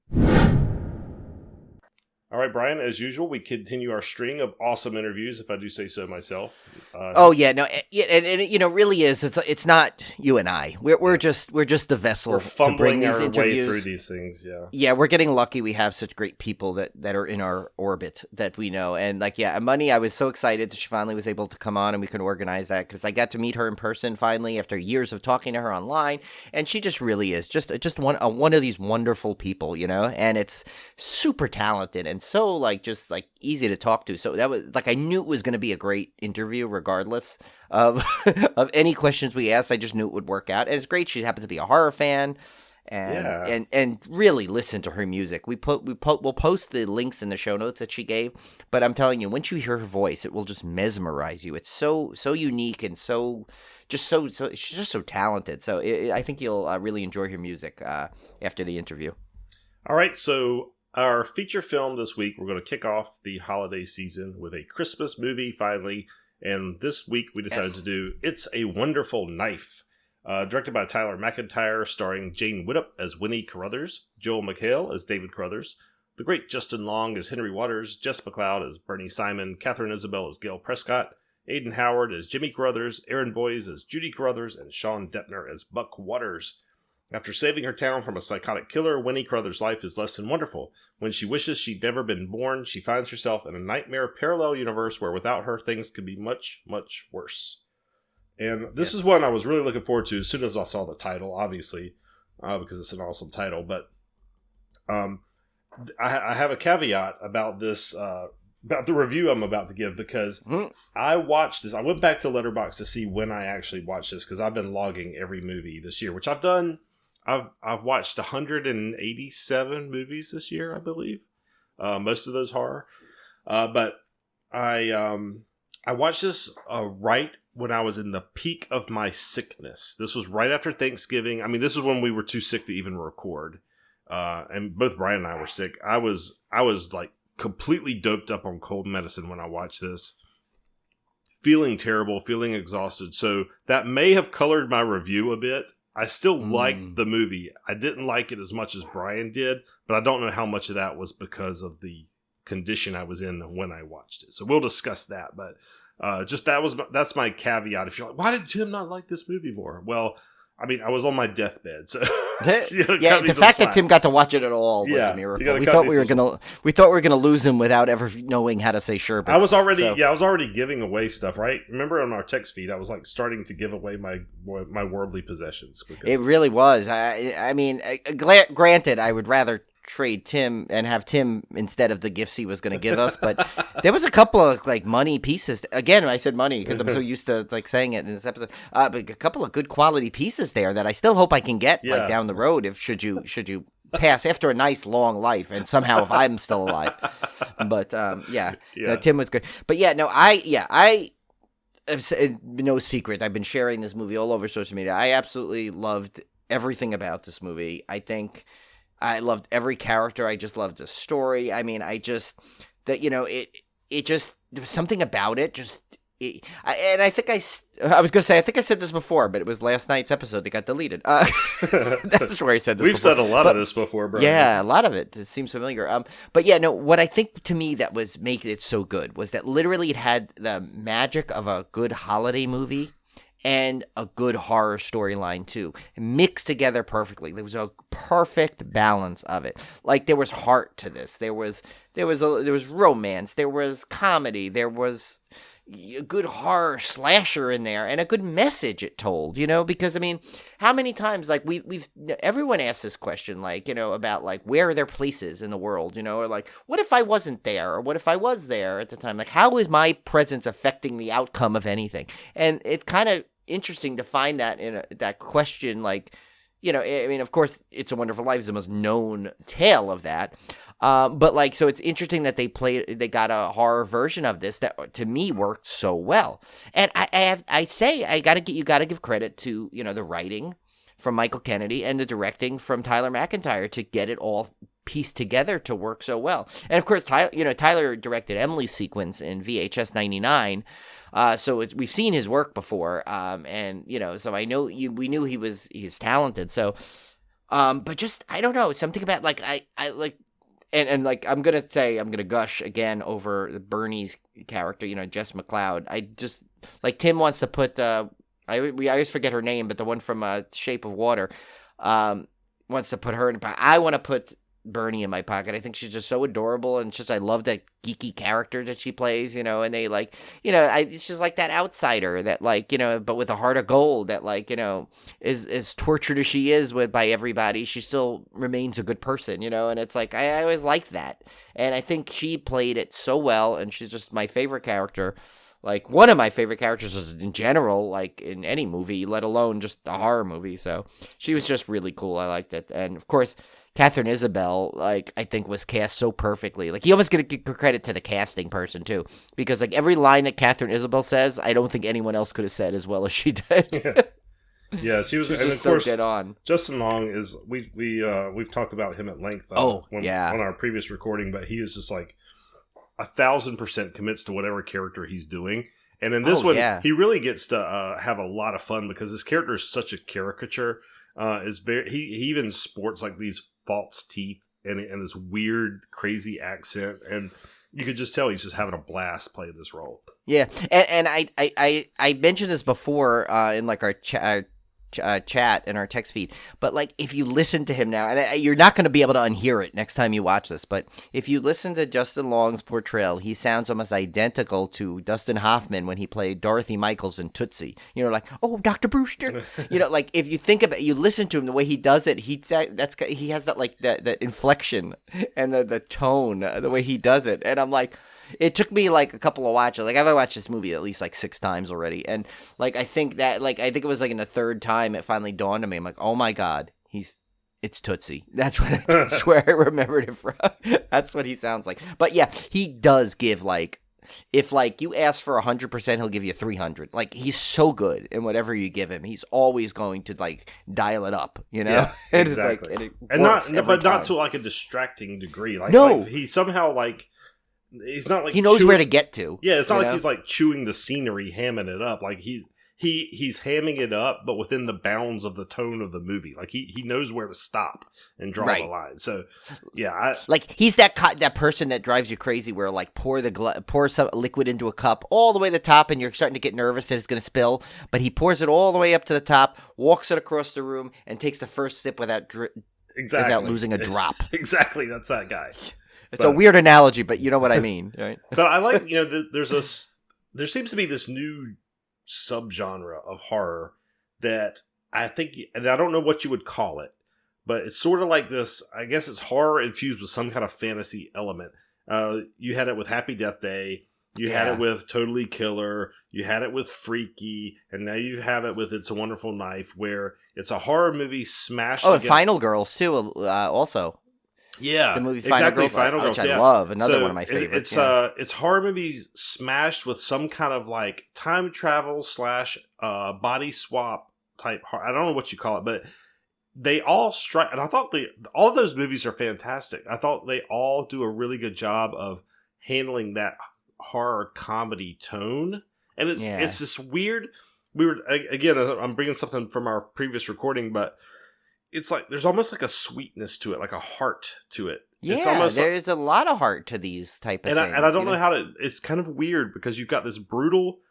All right, Brian, as usual, we continue our string of awesome interviews, if I do say so myself. It really is. It's not you and I. We're just the vessel to bring these interviews. Way through these things. Yeah, we're getting lucky. We have such great people that are in our orbit that we know. And Munny, I was so excited that she finally was able to come on and we could organize that because I got to meet her in person finally after years of talking to her online. And she just really is just one of these wonderful people, and it's super talented and so easy to talk to. So that was I knew it was going to be a great interview regardless of of any questions we asked. I just knew it would work out. And it's great. She happens to be a horror fan and really listen to her music. We'll post the links in the show notes that she gave, but I'm telling you, once you hear her voice, it will just mesmerize you. It's so unique and so she's just so talented. So I think you'll really enjoy her music after the interview. All right, so our feature film this week, we're going to kick off the holiday season with a Christmas movie finally. And this week we decided to do It's a Wonderful Knife, directed by Tyler McIntyre, starring Jane Widdop as Winnie Carruthers, Joel McHale as David Carruthers, the great Justin Long as Henry Waters, Jess McLeod as Bernie Simon, Catherine Isabel as Gail Prescott, Aidan Howard as Jimmy Carruthers, Aaron Boyes as Judy Carruthers, and Sean Deppner as Buck Waters. After saving her town from a psychotic killer, Winnie Carruthers' life is less than wonderful. When she wishes she'd never been born, she finds herself in a nightmare parallel universe where without her, things could be much, much worse. And this is one I was really looking forward to as soon as I saw the title, obviously, because it's an awesome title. But I have a caveat about this about the review I'm about to give, because I watched this. I went back to Letterboxd to see when I actually watched this, because I've been logging every movie this year, which I've done. I've watched 187 movies this year, I believe. Most of those horror. But I watched this right when I was in the peak of my sickness. This was right after Thanksgiving. I mean, this is when we were too sick to even record. And both Brian and I were sick. I was like completely doped up on cold medicine when I watched this. Feeling terrible, feeling exhausted. So that may have colored my review a bit. I still liked the movie. I didn't like it as much as Brian did, but I don't know how much of that was because of the condition I was in when I watched it. So we'll discuss that. But that's my caveat. If you're like, why did Jim not like this movie more? Well, I mean, I was on my deathbed, so the fact that Tim got to watch it at all was a miracle. We thought we were gonna lose him without ever knowing how to say Sherbet. I was already giving away stuff, right? Remember on our text feed, I was like starting to give away my worldly possessions. It really was. I mean, granted, I would rather trade Tim and have Tim instead of the gifts he was going to give us, but there was a couple of like money pieces. Again, I said money because I'm so used to like saying it in this episode. But a couple of good quality pieces there that I still hope I can get like down the road. If should you pass after a nice long life, and somehow if I'm still alive. But no, Tim was good. But I. It's no secret. I've been sharing this movie all over social media. I absolutely loved everything about this movie. I think I loved every character. I just loved the story. I mean, it just, there was something about it. I think I said this before, but it was last night's episode that got deleted. That's where I said this. We've said a lot of this before, bro. Yeah, a lot of it. It seems familiar. But yeah, no, what I think to me that was making it so good was that literally it had the magic of a good holiday movie and a good horror storyline too, mixed together perfectly. There was a perfect balance of it. Like there was heart to this. There was romance. There was comedy. There was a good horror slasher in there and a good message it told. Because I mean, how many times like everyone asks this question, like about like where are their places in the world, or like what if I wasn't there, or what if I was there at the time? Like how is my presence affecting the outcome of anything? And it kind of interesting to find that in that question, like, I mean, of course, It's a Wonderful Life is the most known tale of that. But like, so it's interesting that they got a horror version of this that to me worked so well. And you got to give credit to, the writing from Michael Kennedy and the directing from Tyler McIntyre to get it all pieced together to work so well. And of course, Tyler directed Emily's sequence in VHS 99. So we've seen his work before, and so I know we knew he's talented. So, but just I don't know, something about like I like, and like I'm gonna gush again over Bernie's character, Jess McLeod. I just like Tim wants to put I always forget her name, but the one from Shape of Water, wants to put her in. I want to put Bernie in my pocket. I think she's just so adorable, and I love that geeky character that she plays, and they like, it's just like that outsider that like, but with a heart of gold that like, is as tortured as she is by everybody, she still remains a good person, and it's like, I always liked that. And I think she played it so well, and she's just my favorite character. Like one of my favorite characters in general, like in any movie, let alone just a horror movie. So she was just really cool. I liked it. And of course, Catherine Isabel, like I think was cast so perfectly. Like you almost get to give credit to the casting person too, because like every line that Catherine Isabel says, I don't think anyone else could have said as well as she did. Yeah, she was and just of course, so dead on. Justin Long is we've talked about him at length. On our previous recording, but he is just like 1,000% commits to whatever character he's doing. And in this one, he really gets to have a lot of fun because his character is such a caricature. He even sports like these false teeth and this weird, crazy accent, and you could just tell he's just having a blast playing this role. Yeah, and I mentioned this before in like our chat in our text feed, but like if you listen to him now, and you're not going to be able to unhear it next time you watch this, but if you listen to Justin Long's portrayal, he sounds almost identical to Dustin Hoffman when he played Dorothy Michaels in Tootsie. Like, oh, Dr. Brewster. Like if you think about it, you listen to him, the way he does it, he has that like that inflection and the tone, the way he does it, and I'm like, it took me like a couple of watches. Like I've watched this movie at least like 6 times already, and like I think it was like in the third time it finally dawned on me. I'm like, oh my god, it's Tootsie. That's where I remembered it from. That's what he sounds like. But yeah, he does give like. If like you ask for 100%, he'll give you 300. Like he's so good in whatever you give him. He's always going to like dial it up, you know. Yeah, and exactly. it's like, and not to like a distracting degree. Like, no, like he somehow like he's not like he knows where to get to. Yeah, it's not like he's like chewing the scenery, hamming it up. Like he's hamming it up, but within the bounds of the tone of the movie. Like he knows where to stop and draw the line. So yeah, like he's that person that drives you crazy, where like pour some liquid into a cup all the way to the top, and you're starting to get nervous that it's going to spill. But he pours it all the way up to the top, walks it across the room, and takes the first sip without losing a drop. Exactly, that's that guy. It's a weird analogy, but you know what I mean, right? But I like there seems to be this new subgenre of horror that I think, and I don't know what you would call it, but it's sort of like this. I guess it's horror infused with some kind of fantasy element. You had it with Happy Death Day, you had it with Totally Killer, you had it with Freaky, and now you have it with It's a Wonderful Knife, where it's a horror movie smashed. Oh, and Final Girls too, also. Yeah, the movie Final Girls, which I love. Another one of my favorites. It's horror movies smashed with some kind of like time travel / body swap type. I don't know what you call it, but they all strike. And I thought all of those movies are fantastic. I thought they all do a really good job of handling that horror comedy tone. And it's this weird. Again, I'm bringing something from our previous recording, but it's like there's almost like a sweetness to it, like a heart to it. Yeah, it's almost there's a lot of heart to these type of things. And I don't know how to. It's kind of weird because you've got this brutal,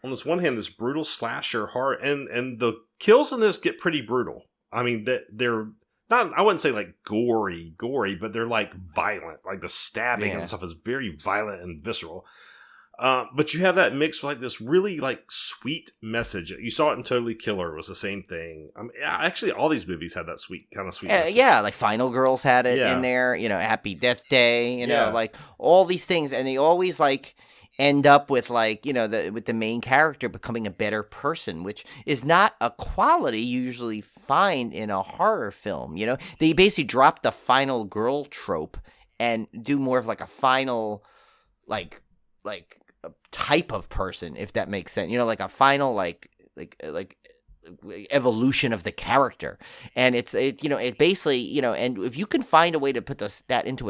on this one hand, this brutal slasher horror, and the kills in this get pretty brutal. I mean, they're not. I wouldn't say like gory, but they're like violent. Like the stabbing and stuff is very violent and visceral. But you have that mix with like this really like sweet message. You saw it in Totally Killer. It was the same thing. Actually, all these movies had that sweet message. Yeah, like Final Girls had it in there. You know, Happy Death Day. You know, like all these things, and they always like end up with like with the main character becoming a better person, which is not a quality you usually find in a horror film. You know, they basically drop the final girl trope and do more of like a final like type of person, if that makes sense. You know, like a final like evolution of the character. And it basically, and if you can find a way to put that into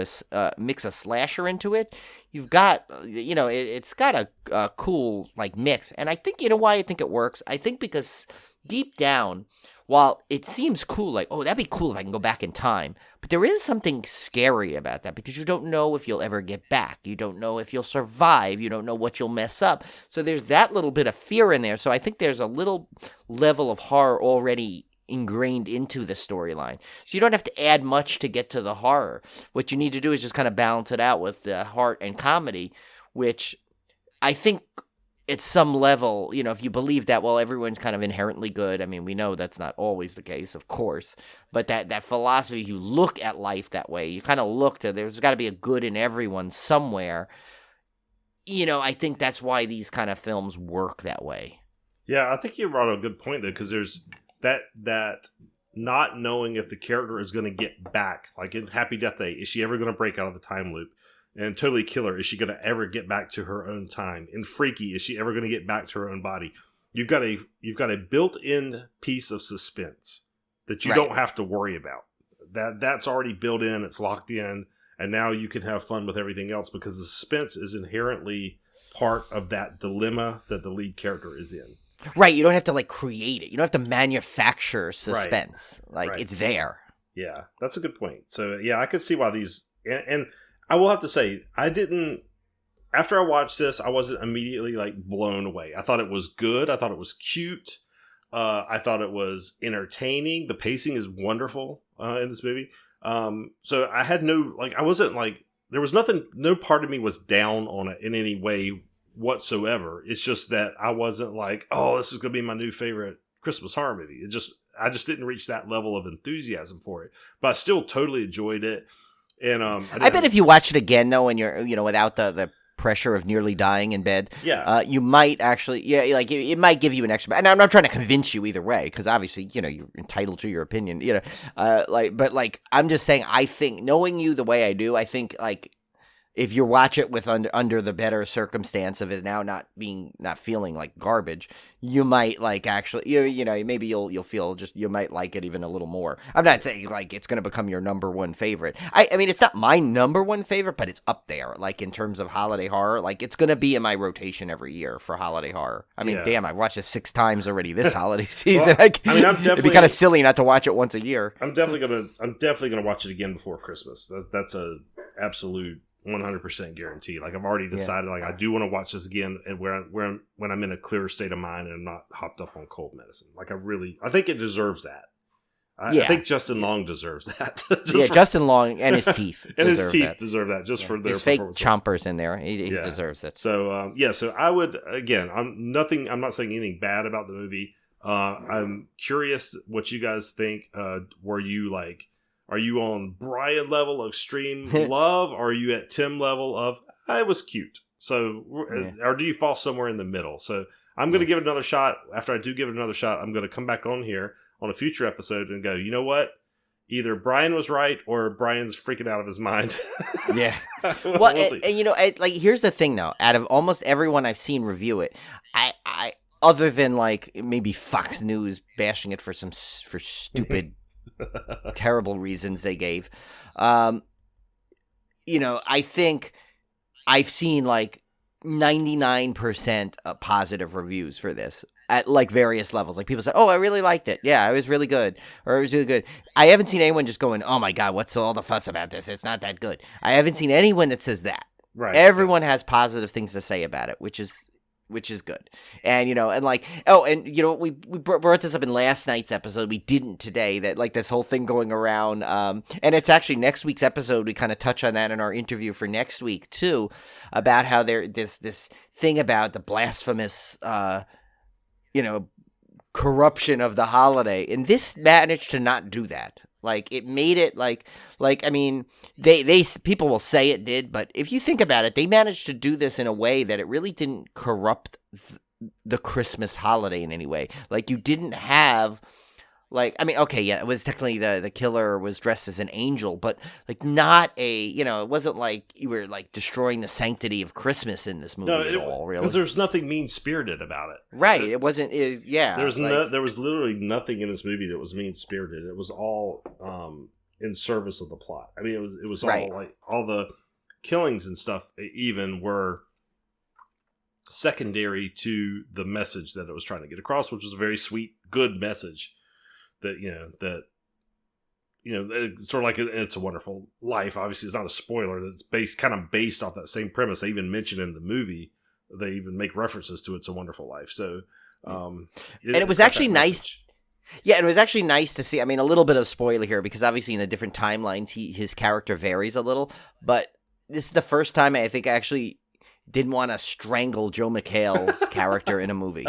mix a slasher into it, you've got, it's got a cool like mix. And I think, why I think it works? I think because deep down, while it seems cool, like, oh, that'd be cool if I can go back in time, but there is something scary about that because you don't know if you'll ever get back. You don't know if you'll survive. You don't know what you'll mess up. So there's that little bit of fear in there. So I think there's a little level of horror already ingrained into the storyline. So you don't have to add much to get to the horror. What you need to do is just kind of balance it out with the heart and comedy, which I think at some level, if you believe that, well, everyone's kind of inherently good. I mean, we know that's not always the case, of course, but that philosophy, you look at life that way, you kind of look to, there's got to be a good in everyone somewhere. I think that's why these kind of films work that way. Yeah, I think you brought a good point there, because there's that not knowing if the character is going to get back. Like in Happy Death Day, is she ever going to break out of the time loop? And Totally Killer, is she going to ever get back to her own time? In Freaky, is she ever going to get back to her own body? You've got a built-in piece of suspense that you don't have to worry about. That's already built in, it's locked in, and now you can have fun with everything else because the suspense is inherently part of that dilemma that the lead character is in. Right, you don't have to like create it. You don't have to manufacture suspense. It's there. Yeah, that's a good point. So yeah, I could see why these and I will have to say, after I watched this, I wasn't immediately like blown away. I thought it was good. I thought it was cute. I thought it was entertaining. The pacing is wonderful in this movie. So I had I wasn't like, there was nothing, no part of me was down on it in any way whatsoever. It's just that I wasn't like, oh, this is going to be my new favorite Christmas horror movie. I just didn't reach that level of enthusiasm for it, but I still totally enjoyed it. And I bet if you watch it again though, and you're without the pressure of nearly dying in bed, Yeah. you might actually, like it might give you an extra. And I'm not trying to convince you either way, because obviously, you're entitled to your opinion, but I'm just saying, I think knowing you the way I do, I think like if you watch it with under the better circumstance of it now not feeling like garbage, you might like actually maybe you'll feel you might like it even a little more. I'm not saying like it's going to become your number one favorite. I mean it's not my number one favorite, but it's up there like in terms of holiday horror. Like it's going to be in my rotation every year for holiday horror. I mean, damn, I've watched it 6 times already this holiday season. Well, I mean, I'm definitely, it'd be kind of silly not to watch it once a year. I'm definitely gonna watch it again before Christmas. That's a absolute 100% guarantee. Like I've already decided, like I do want to watch this again, and when I'm in a clearer state of mind and I'm not hopped up on cold medicine. Like I think it deserves that. I think Justin Long deserves that. Justin Long and his teeth deserve that just for their his fake chompers in there. He deserves it. So so I would again. I'm not saying anything bad about the movie. I'm curious what you guys think. Were you like? Are you on Brian level of extreme love? Or are you at Tim level of it was cute? So, or do you fall somewhere in the middle? So I'm going to give it another shot. After I do give it another shot, I'm going to come back on here on a future episode and go, you know what? Either Brian was right or Brian's freaking out of his mind. Yeah. Well, and like here's the thing though. Out of almost everyone I've seen review it, I other than like maybe Fox News bashing it for stupid. terrible reasons they gave. I think I've seen like 99% positive reviews for this at like various levels. Like people say, "Oh, I really liked it. Yeah, it was really good," or "It was really good." I haven't seen anyone just going, "Oh my god, what's all the fuss about this? It's not that good." I haven't seen anyone that says that. Right. Everyone has positive things to say about it, which is good. And, we brought this up in last night's episode. We didn't today, that like this whole thing going around. And it's actually next week's episode. We kind of touch on that in our interview for next week too, about how this thing about the blasphemous, corruption of the holiday. And this managed to not do that. Like it made it like I mean they people will say it did, but if you think about it, they managed to do this in a way that it really didn't corrupt the Christmas holiday in any way. Like you didn't have like, I mean, okay, yeah, it was technically the killer was dressed as an angel, but like not it wasn't like you were like destroying the sanctity of Christmas in this movie at all, really. Because there's nothing mean-spirited about it. Right, it wasn't, there was literally nothing in this movie that was mean-spirited. It was all in service of the plot. I mean, it was all like, all the killings and stuff even were secondary to the message that it was trying to get across, which was a very sweet, good message. It's sort of like It's a Wonderful Life. Obviously, it's not a spoiler. That's based off that same premise. They even mention in the movie. They even make references to It's a Wonderful Life. So, and it was actually nice. Yeah, and it was actually nice to see. I mean, a little bit of spoiler here because obviously in the different timelines, his character varies a little. But this is the first time I think I actually didn't want to strangle Joe McHale's character in a movie.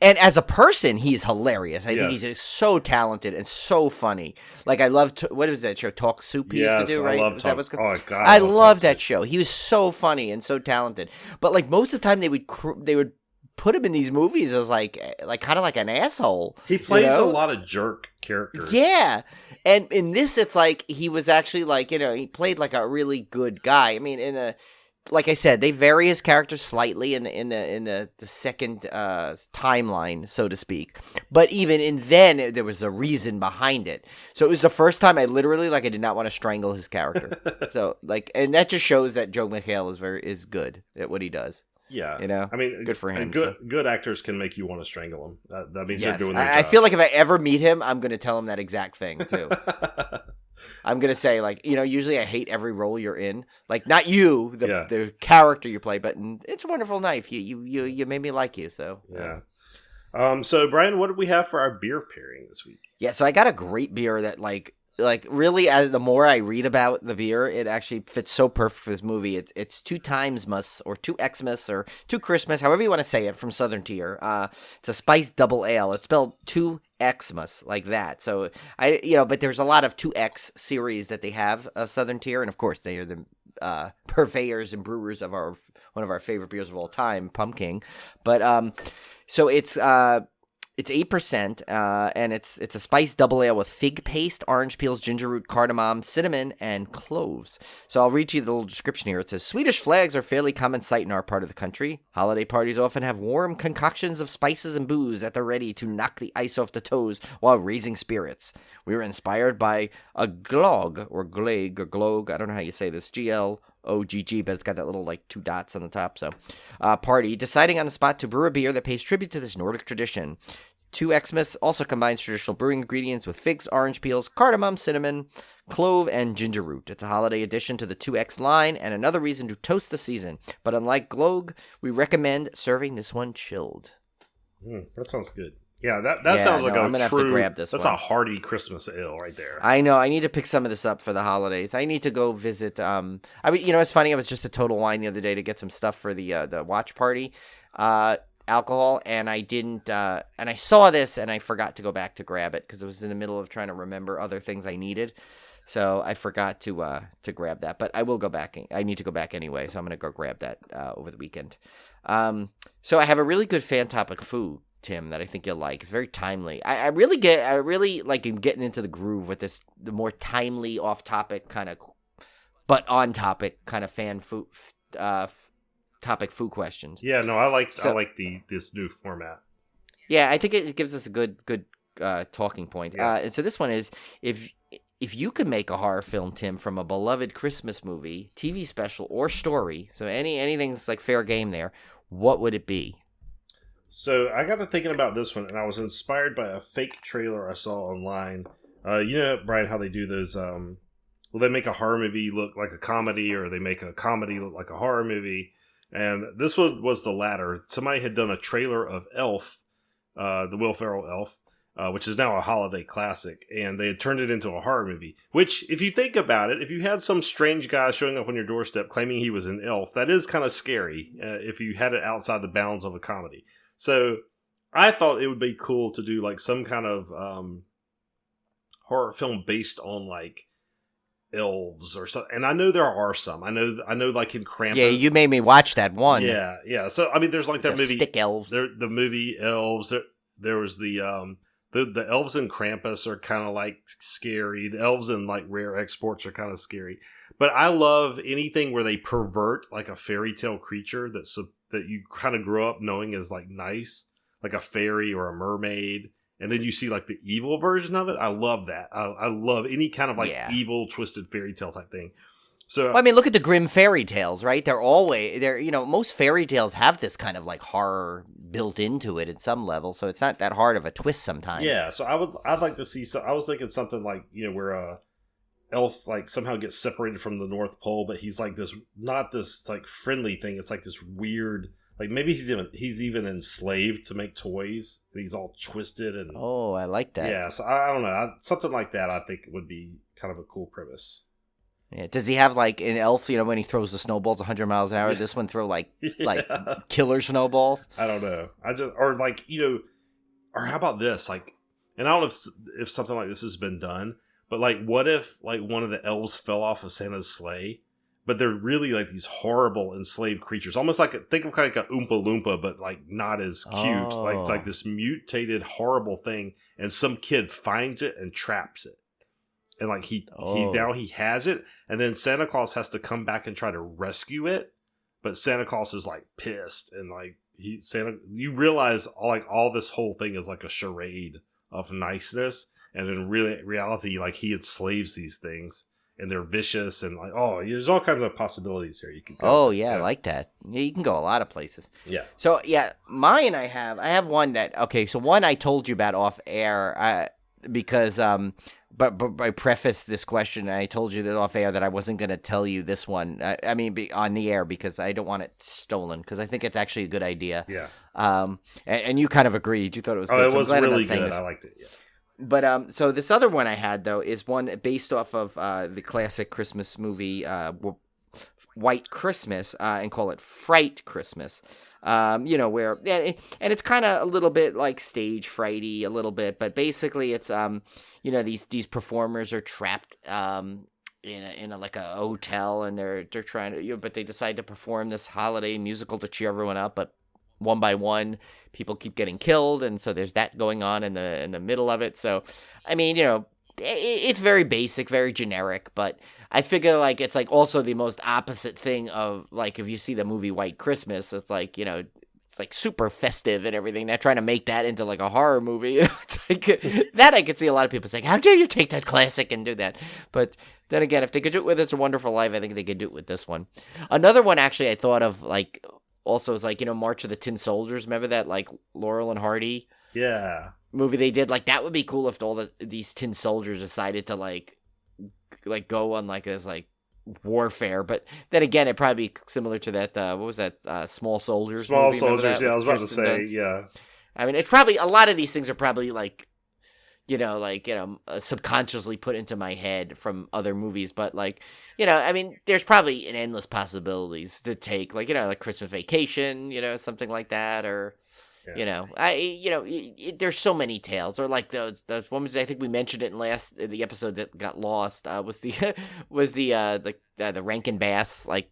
And as a person, he's hilarious. I think he's just so talented and so funny. Like I loved, what was that show, Talk Soup he used to do, right? I love I love that show. He was so funny and so talented. But like most of the time they would put him in these movies as like kind of like an asshole. He plays a lot of jerk characters. Yeah. And in this, it's like he was actually like, he played like a really good guy. I mean, like I said, they vary his character slightly in the second timeline, so to speak. But even then, there was a reason behind it. So it was the first time I literally I did not want to strangle his character. So and that just shows that Joe McHale is good at what he does. Yeah, I mean, good for him. Good actors can make you want to strangle him. That means they're doing their job. I feel like if I ever meet him, I'm going to tell him that exact thing too. I'm going to say, usually I hate every role you're in. Like, not you, the character you play, but It's a Wonderful Life. You made me like you, so. Yeah. So, Brian, what did we have for our beer pairing this week? Yeah, so I got a great beer that, really, as the more I read about the beer, it actually fits so perfect for this movie. It's 2 Timesmas or 2 Xmas or 2 Christmas, however you want to say it, from Southern Tier. It's a spiced double ale. It's spelled 2 Xmas, like that. So but there's a lot of 2X series that they have of Southern Tier, and of course they are the purveyors and brewers of one of our favorite beers of all time, Pumpkin. But so it's 8%, and it's a spiced double ale with fig paste, orange peels, ginger root, cardamom, cinnamon, and cloves. So I'll read you the little description here. It says, Swedish flags are fairly common sight in our part of the country. Holiday parties often have warm concoctions of spices and booze at the ready to knock the ice off the toes while raising spirits. We were inspired by a glog, or gleg, or glog, I don't know how you say this, GLOGG, but it's got that little, like, 2 dots on the top, so, party, deciding on the spot to brew a beer that pays tribute to this Nordic tradition. 2Xmas also combines traditional brewing ingredients with figs, orange peels, cardamom, cinnamon, clove, and ginger root. It's a holiday addition to the 2X line and another reason to toast the season. But unlike Glögg, we recommend serving this one chilled. That sounds good. Yeah, that sounds like I'm gonna have to grab this that's one. a hearty Christmas ale right there. I know. I need to pick some of this up for the holidays. I need to go visit. I mean, it's funny. I was just at Total Wine the other day to get some stuff for the watch party. Alcohol, and I didn't, and I saw this and I forgot to go back to grab it because it was in the middle of trying to remember other things I needed, so I forgot to grab that. But I will go back. I need to go back anyway, so I'm gonna go grab that over the weekend. So I have a really good fan topic food, Tim, that I think you'll like. It's very timely. I really like getting into the groove with this, the more timely, off topic kind of, but on topic kind of fan food. Topic food questions. Yeah, no, I like this new format. Yeah, I think it gives us a good talking point. Yeah. And so this one is, if you could make a horror film, Tim, from a beloved Christmas movie, TV special, or story, so anything's like fair game there, what would it be? So I got to thinking about this one, and I was inspired by a fake trailer I saw online. You know, Brian, how they do those. Well, they make a horror movie look like a comedy, or they make a comedy look like a horror movie. And this one was the latter. Somebody had done a trailer of Elf, the Will Ferrell Elf, which is now a holiday classic, and they had turned it into a horror movie. Which, if you think about it, if you had some strange guy showing up on your doorstep claiming he was an elf, that is kind of scary if you had it outside the bounds of a comedy. So I thought it would be cool to do like some kind of horror film based on like elves or something, and I know there are some. I know, like in Krampus. Yeah, you made me watch that one. Yeah. So I mean, there's like that movie, Stick Elves. The movie Elves. There was the elves in Krampus are kind of like scary. The elves in like Rare Exports are kind of scary. But I love anything where they pervert like a fairy tale creature that you kind of grow up knowing is like nice, like a fairy or a mermaid. And then you see like the evil version of it. I love that. I love any kind of like evil, twisted fairy tale type thing. So well, I mean, look at the Grimm fairy tales, right? Most fairy tales have this kind of like horror built into it at some level, so it's not that hard of a twist sometimes. Yeah, so I'd like to see. I was thinking something like where a elf like somehow gets separated from the North Pole, but he's like not this like friendly thing. It's like this weird. Like maybe he's even enslaved to make toys. He's all twisted and I like that. Yeah, so I don't know, something like that. I think would be kind of a cool premise. Yeah. Does he have like an elf? When he throws the snowballs 100 miles an hour, this one throw like killer snowballs? I don't know. Or how about this? Like, and I don't know if something like this has been done, but like, what if like one of the elves fell off of Santa's sleigh? But they're really like these horrible enslaved creatures, almost like think of kind of like an Oompa Loompa, but like not as cute, like this mutated horrible thing. And some kid finds it and traps it, and like he now has it, and then Santa Claus has to come back and try to rescue it, but Santa Claus is like pissed, and like you realize all this whole thing is like a charade of niceness, and in reality, like he enslaves these things. And they're vicious and like, there's all kinds of possibilities here. You can go. I like that. Yeah, you can go a lot of places. Yeah. So yeah, mine I have one that so one I told you about off air because but I prefaced this question and I told you that off air that I wasn't going to tell you this one. On the air because I don't want it stolen because I think it's actually a good idea. Yeah. And you kind of agreed. You thought it was good. Oh, it was really good. I liked it. Yeah. But so this other one I had though is one based off of the classic Christmas movie White Christmas and call it Fright Christmas. Where and it's kind of a little bit like stage frighty a little bit, but basically it's these performers are trapped in a like a hotel, and they're trying to, but they decide to perform this holiday musical to cheer everyone up, but one by one, people keep getting killed, and so there's that going on in the middle of it. So, I mean, it's very basic, very generic, but I figure like it's like also the most opposite thing of like if you see the movie White Christmas, it's like it's like super festive and everything. They're trying to make that into like a horror movie. It's like that I could see a lot of people saying, "How dare you take that classic and do that?" But then again, if they could do it with It's a Wonderful Life, I think they could do it with this one. Another one actually I thought of like also is like March of the Tin Soldiers. Remember that like Laurel and Hardy movie they did? Like that would be cool if all these tin soldiers decided to like go on like this like warfare. But then again, it'd probably be similar to that what was that Small Soldiers movie? Soldiers, I was about to say Dunst? Yeah, I mean, it's probably a lot of these things are probably like subconsciously put into my head from other movies, but like I mean, there's probably an endless possibilities to take, like like Christmas Vacation, something like that, or there's so many tales, or like those ones. I think we mentioned it in the episode that got lost. Was the Rankin Bass like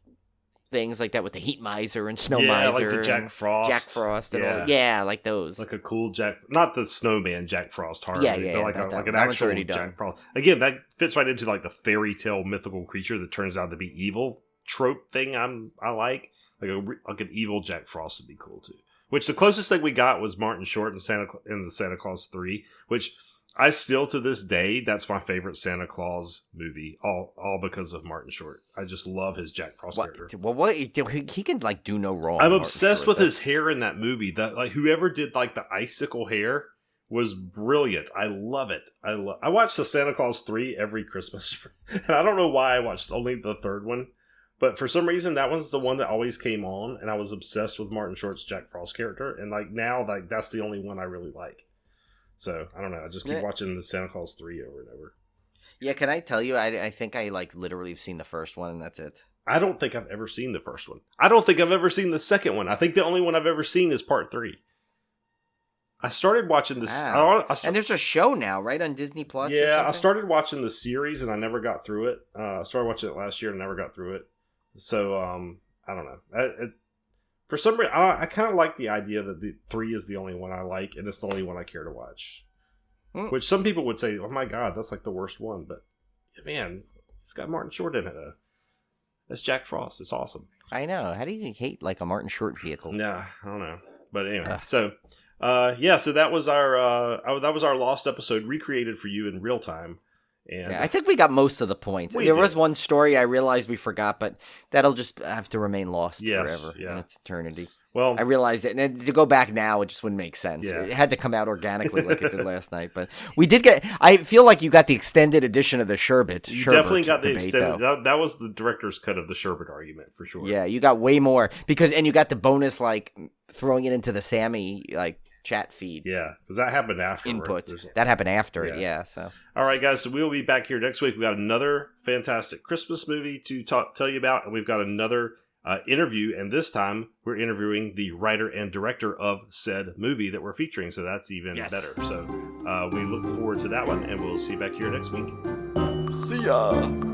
things like that with the Heat Miser and Snow Miser, like the Jack Frost, and all, like those, like a cool not the snowman Jack Frost horror, but like an actual Jack Frost. Again, that fits right into like the fairy tale mythical creature that turns out to be evil trope thing. I like an evil Jack Frost would be cool too. Which the closest thing we got was Martin Short in the Santa Claus 3, which I still to this day, that's my favorite Santa Claus movie, all because of Martin Short. I just love his Jack Frost character. Well, he can like do no wrong. I'm obsessed with his hair in that movie. That like whoever did like the icicle hair was brilliant. I love it. I watched the Santa Claus 3 every Christmas, and I don't know why I watched only the third one. But for some reason, that one's the one that always came on, and I was obsessed with Martin Short's Jack Frost character. And like now, like that's the only one I really like. So I don't know. I just keep watching the Santa Claus 3 over and over. Yeah, can I tell you? I think I like literally have seen the first one, and that's it. I don't think I've ever seen the first one. I don't think I've ever seen the second one. I think the only one I've ever seen is part 3. I started watching this, and there's a show now, right, on Disney Plus. Yeah, I started watching the series, and I never got through it. I started watching it last year, and never got through it. So, I don't know. For some reason, I kind of like the idea that the 3 is the only one I like, and it's the only one I care to watch. Which some people would say, oh my god, that's like the worst one. But, man, it's got Martin Short in it. That's Jack Frost. It's awesome. I know. How do you hate like a Martin Short vehicle? Nah, I don't know. But anyway, so that was our lost episode recreated for you in real time. And I think we got most of the points. There was one story I realized we forgot, but that'll just have to remain lost forever in its eternity. Well, I realized it, and to go back now, it just wouldn't make sense. Yeah. It had to come out organically like it did last night. But we did get. I feel like you got the extended edition of the Sherbet. You definitely got the extended. That was the director's cut of the Sherbet argument for sure. Yeah, you got way more and you got the bonus like throwing it into the Sammy like chat feed. Yeah, because that happened after input. That happened after it. Yeah. So all right, guys. So we will be back here next week. We got another fantastic Christmas movie to tell you about, and we've got another interview. And this time we're interviewing the writer and director of said movie that we're featuring. So that's even better. So we look forward to that one, and we'll see you back here next week. See ya.